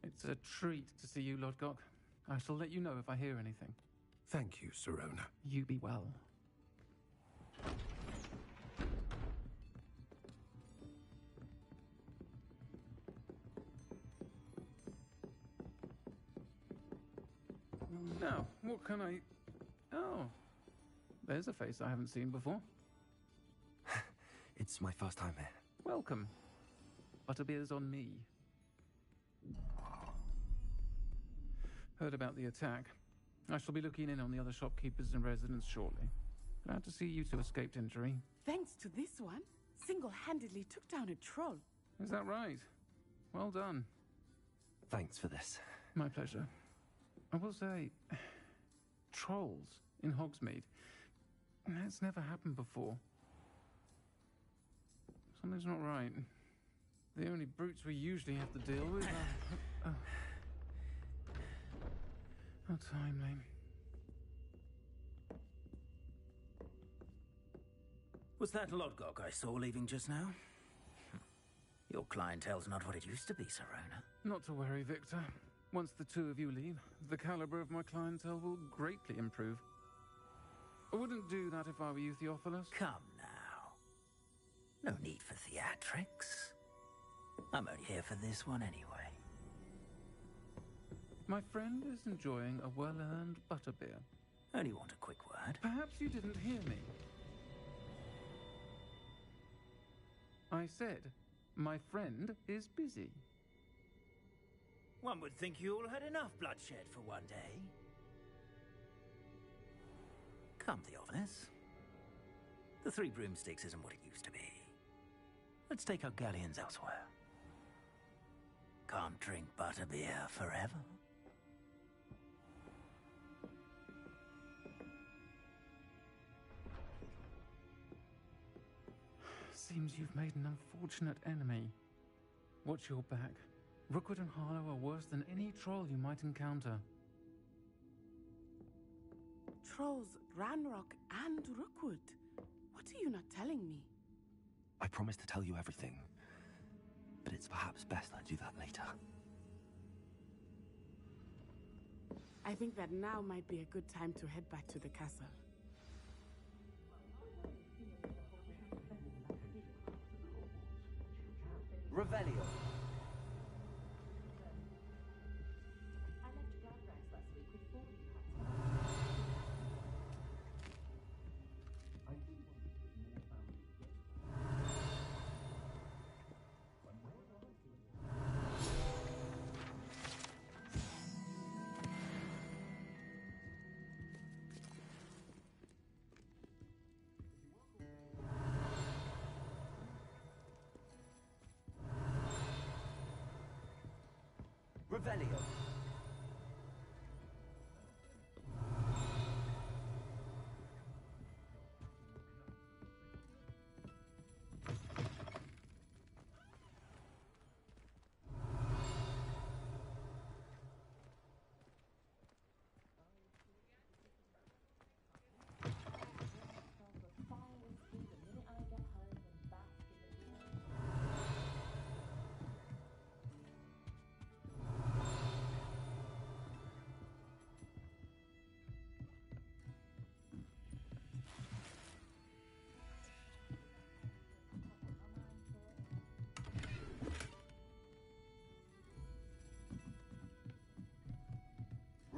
Speaker 10: It's a treat to see you, Lodgok. I shall let you know if I hear anything.
Speaker 17: Thank you, Sirona.
Speaker 10: You be well. Now, what can I... Oh, there's a face I haven't seen before.
Speaker 4: It's my first time here.
Speaker 10: Welcome. Butterbeer's on me. Heard about the attack. I shall be looking in on the other shopkeepers and residents shortly. Glad to see you two escaped injury.
Speaker 9: Thanks to this one, single-handedly took down a troll.
Speaker 10: Is that right? Well done.
Speaker 4: Thanks for this.
Speaker 10: My pleasure. I will say, trolls in Hogsmeade. That's never happened before. Something's not right. The only brutes we usually have to deal with are... How timely.
Speaker 13: Was that Lodgok I saw leaving just now? Your clientele's not what it used to be, Sirona.
Speaker 10: Not to worry, Victor. Once the two of you leave, the caliber of my clientele will greatly improve. I wouldn't do that if I were you, Theophilus.
Speaker 13: Come now. No need for theatrics. I'm only here for this one anyway.
Speaker 10: My friend is enjoying a well-earned butterbeer.
Speaker 13: Only want a quick word.
Speaker 10: Perhaps you didn't hear me. I said, my friend is busy.
Speaker 13: One would think you all had enough bloodshed for one day. Come, Theophilus. The 3 broomsticks isn't what it used to be. Let's take our galleons elsewhere. Can't drink butterbeer forever.
Speaker 10: Seems you've made an unfortunate enemy. Watch your back. Rookwood and Harlow are worse than any troll you might encounter.
Speaker 9: Trolls, Ranrock, and Rookwood. What are you not telling me?
Speaker 4: I promise to tell you everything, but it's perhaps best I do that later.
Speaker 9: I think that now might be a good time to head back to the castle.
Speaker 19: Revelio. Revelio.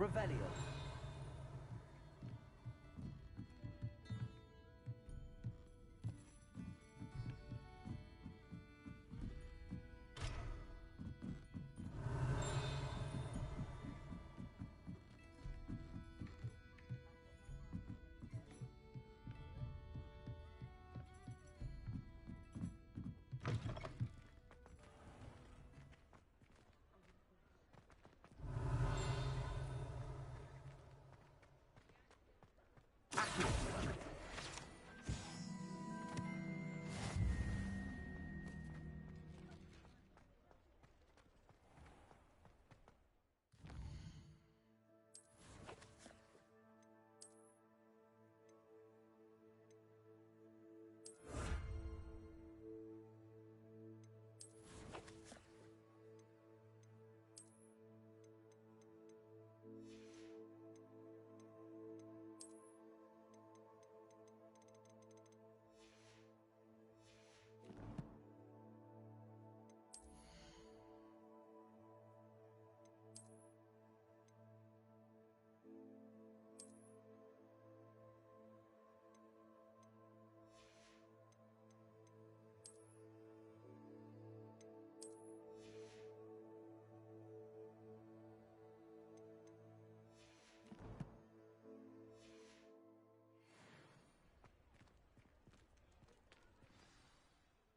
Speaker 19: Revelio.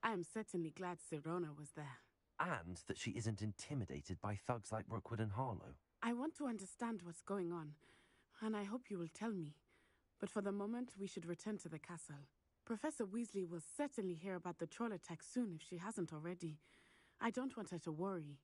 Speaker 9: I am certainly glad Sirona was there.
Speaker 4: And that she isn't intimidated by thugs like Rookwood and Harlow.
Speaker 9: I want to understand what's going on, and I hope you will tell me. But for the moment, we should return to the castle. Professor Weasley will certainly hear about the troll attack soon if she hasn't already. I don't want her to worry.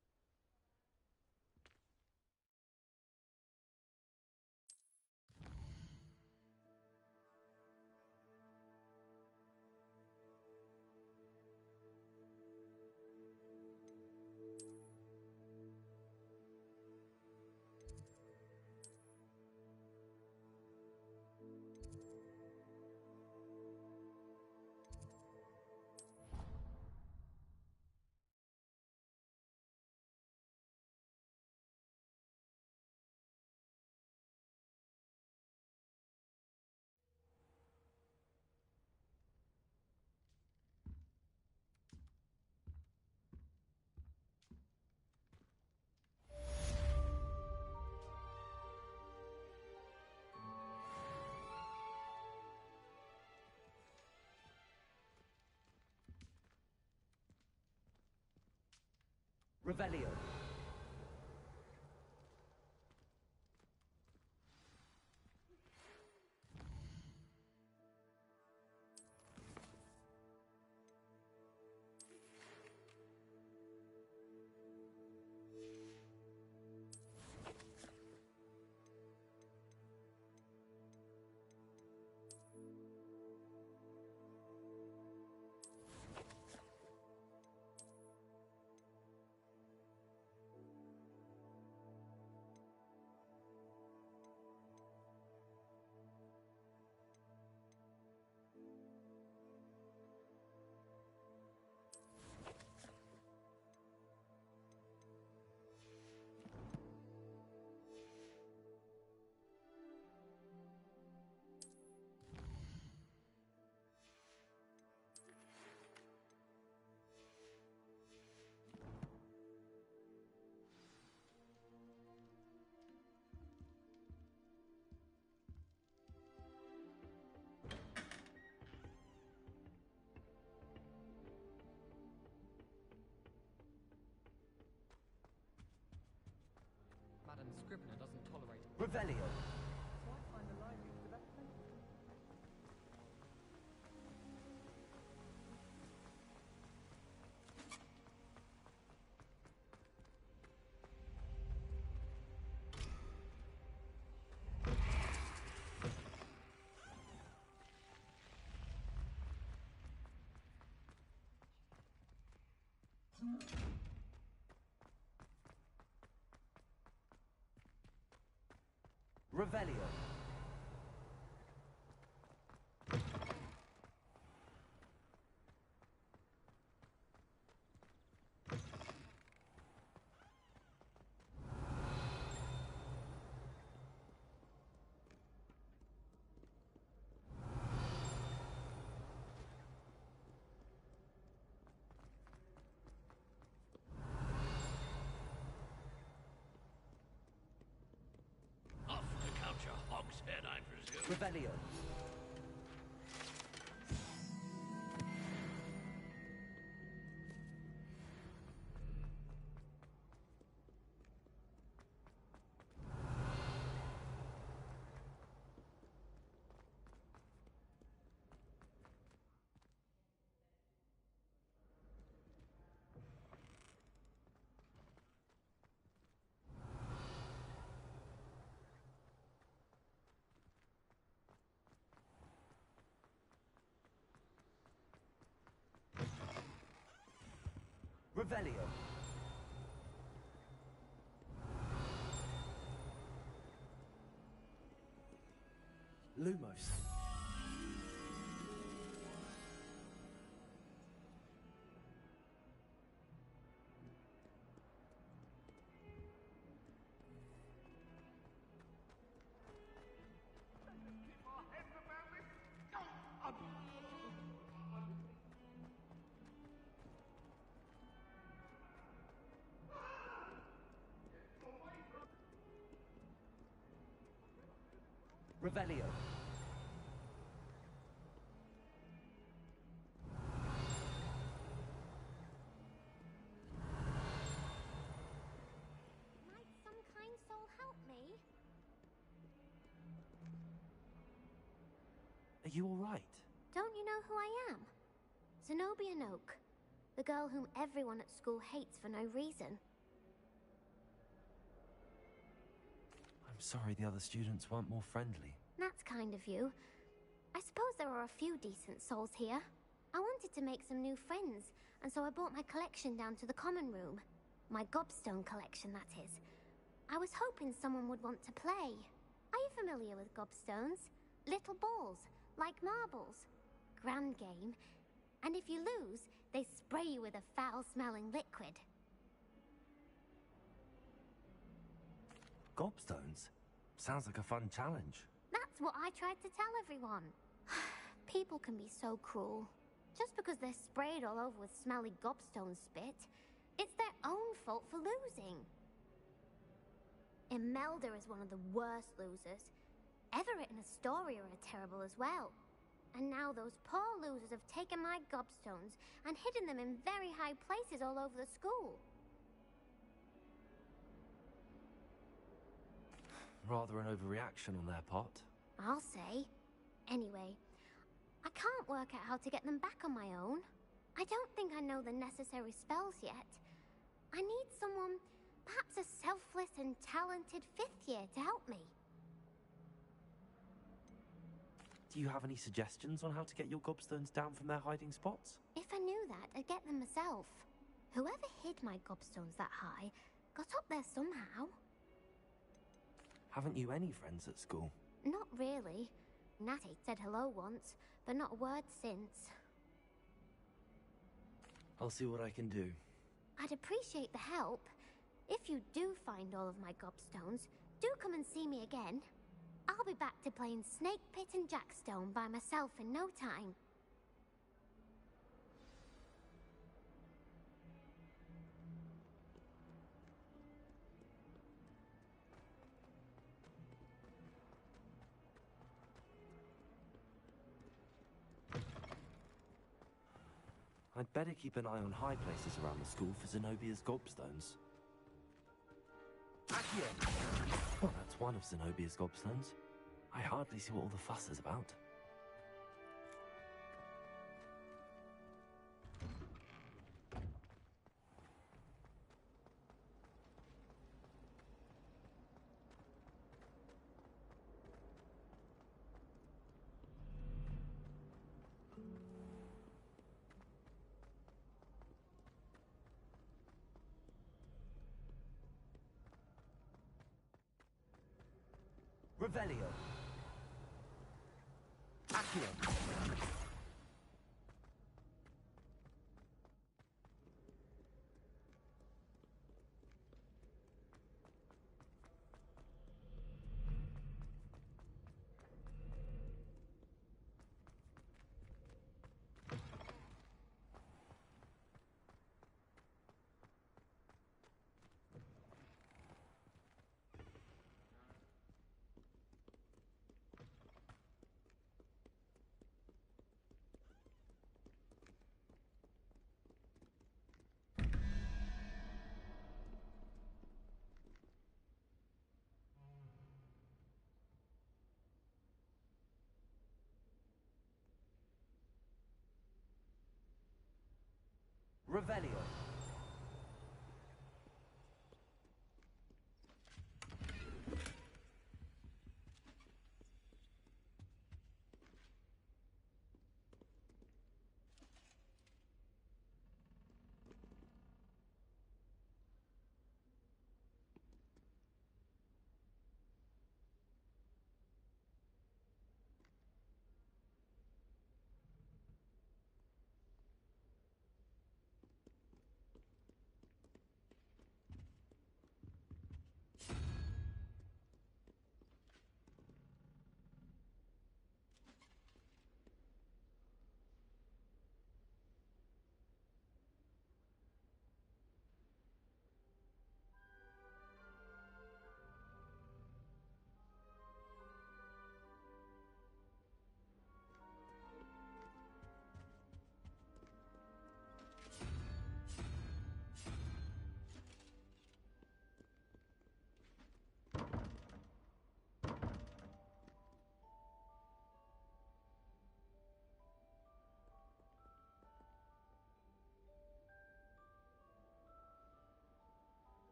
Speaker 19: Revelio.
Speaker 21: Madam Scrivener doesn't tolerate...
Speaker 19: Revelio.
Speaker 21: So I find the library the best place.
Speaker 19: Revelio.
Speaker 4: Revelio. Revelio. Lumos. Revelio.
Speaker 1: Might some kind soul help me?
Speaker 4: Are you all right?
Speaker 1: Don't you know who I am? Zenobia Noak, the girl whom everyone at school hates for no reason.
Speaker 4: I'm sorry the other students weren't more friendly.
Speaker 1: That's kind of you. I suppose there are a few decent souls here. I wanted to make some new friends, and so I brought my collection down to the common room. My gobstone collection, that is. I was hoping someone would want to play. Are you familiar with gobstones? Little balls, like marbles. Grand game. And if you lose, they spray you with a foul-smelling liquid.
Speaker 4: Gobstones? Sounds like a fun challenge.
Speaker 1: That's what I tried to tell everyone. People can be so cruel. Just because they're sprayed all over with smelly gobstone spit, it's their own fault for losing. Imelda is one of the worst losers. Everett and Astoria are terrible as well. And now those poor losers have taken my gobstones and hidden them in very high places all over the school.
Speaker 4: Rather an overreaction on their part.
Speaker 1: I'll say. Anyway, I can't work out how to get them back on my own. I don't think I know the necessary spells yet. I need someone, perhaps a selfless and talented 5th year to help me.
Speaker 4: Do you have any suggestions on how to get your gobstones down from their hiding spots?
Speaker 1: If I knew that, I'd get them myself. Whoever hid my gobstones that high got up there somehow.
Speaker 4: Haven't you any friends at school?
Speaker 1: Not really. Natty said hello once, but not a word since.
Speaker 4: I'll see what I can do.
Speaker 1: I'd appreciate the help. If you do find all of my gobstones, do come and see me again. I'll be back to playing Snake Pit and Jackstone by myself in no time.
Speaker 4: I'd better keep an eye on high places around the school for Zenobia's gobstones. Accio! Well, that's one of Zenobia's gobstones. I hardly see what all the fuss is about. Revelio. Accio.
Speaker 19: Revelio.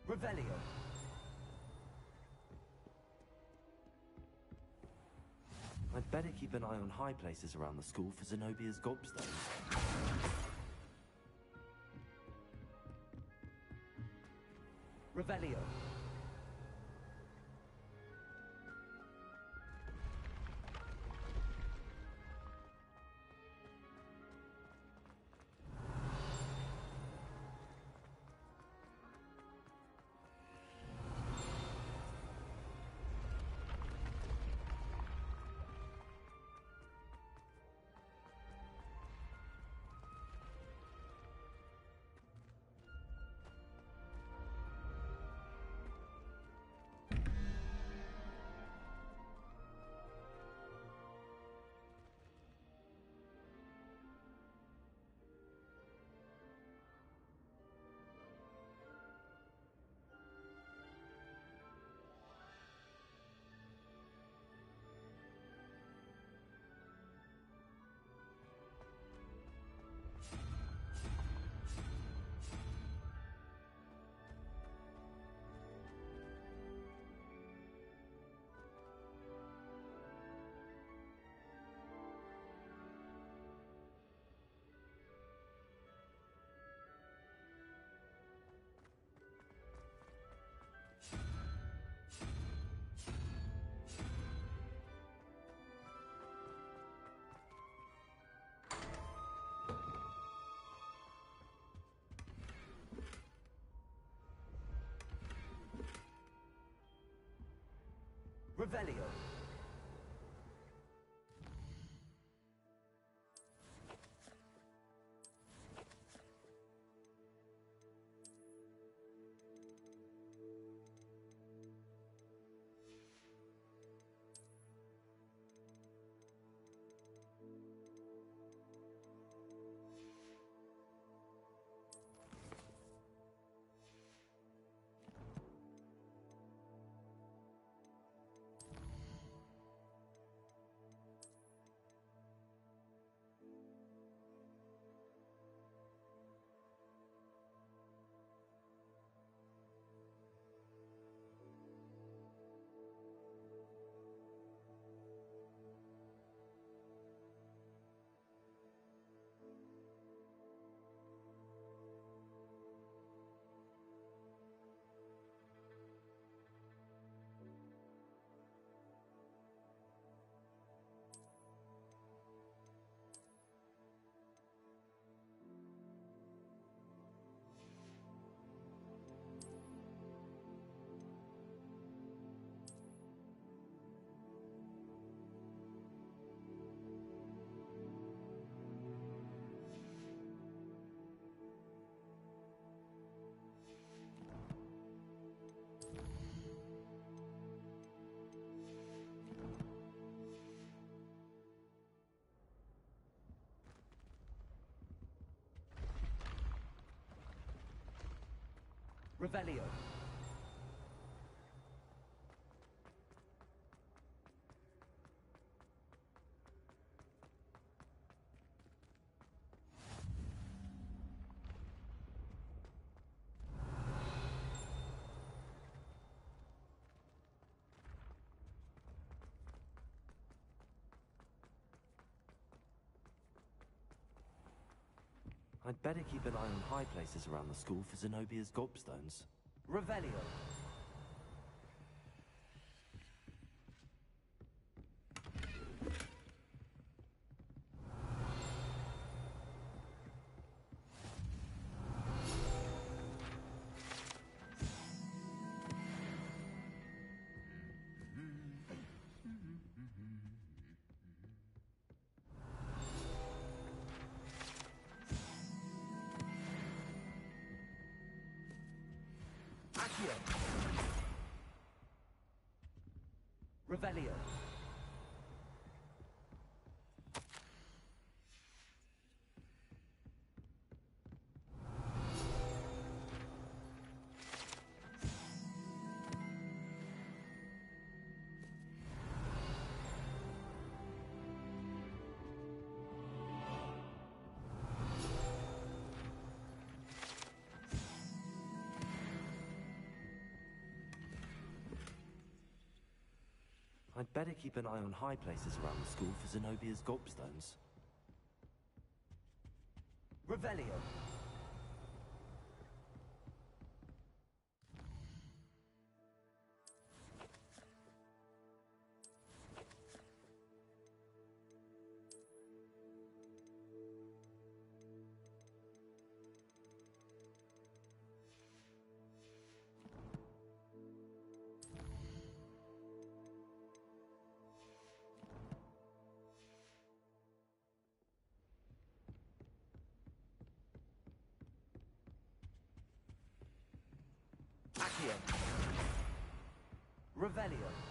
Speaker 19: Revelio.
Speaker 4: I'd better keep an eye on high places around the school for Zenobia's gobstones.
Speaker 19: Revelio. Revelio. Revelio.
Speaker 4: I'd better keep an eye on high places around the school for Zenobia's gobstones.
Speaker 19: Revelio. Revelio.
Speaker 4: I'd better keep an eye on high places around the school for Zenobia's gobstones.
Speaker 19: Revelio. Accio. Revelio.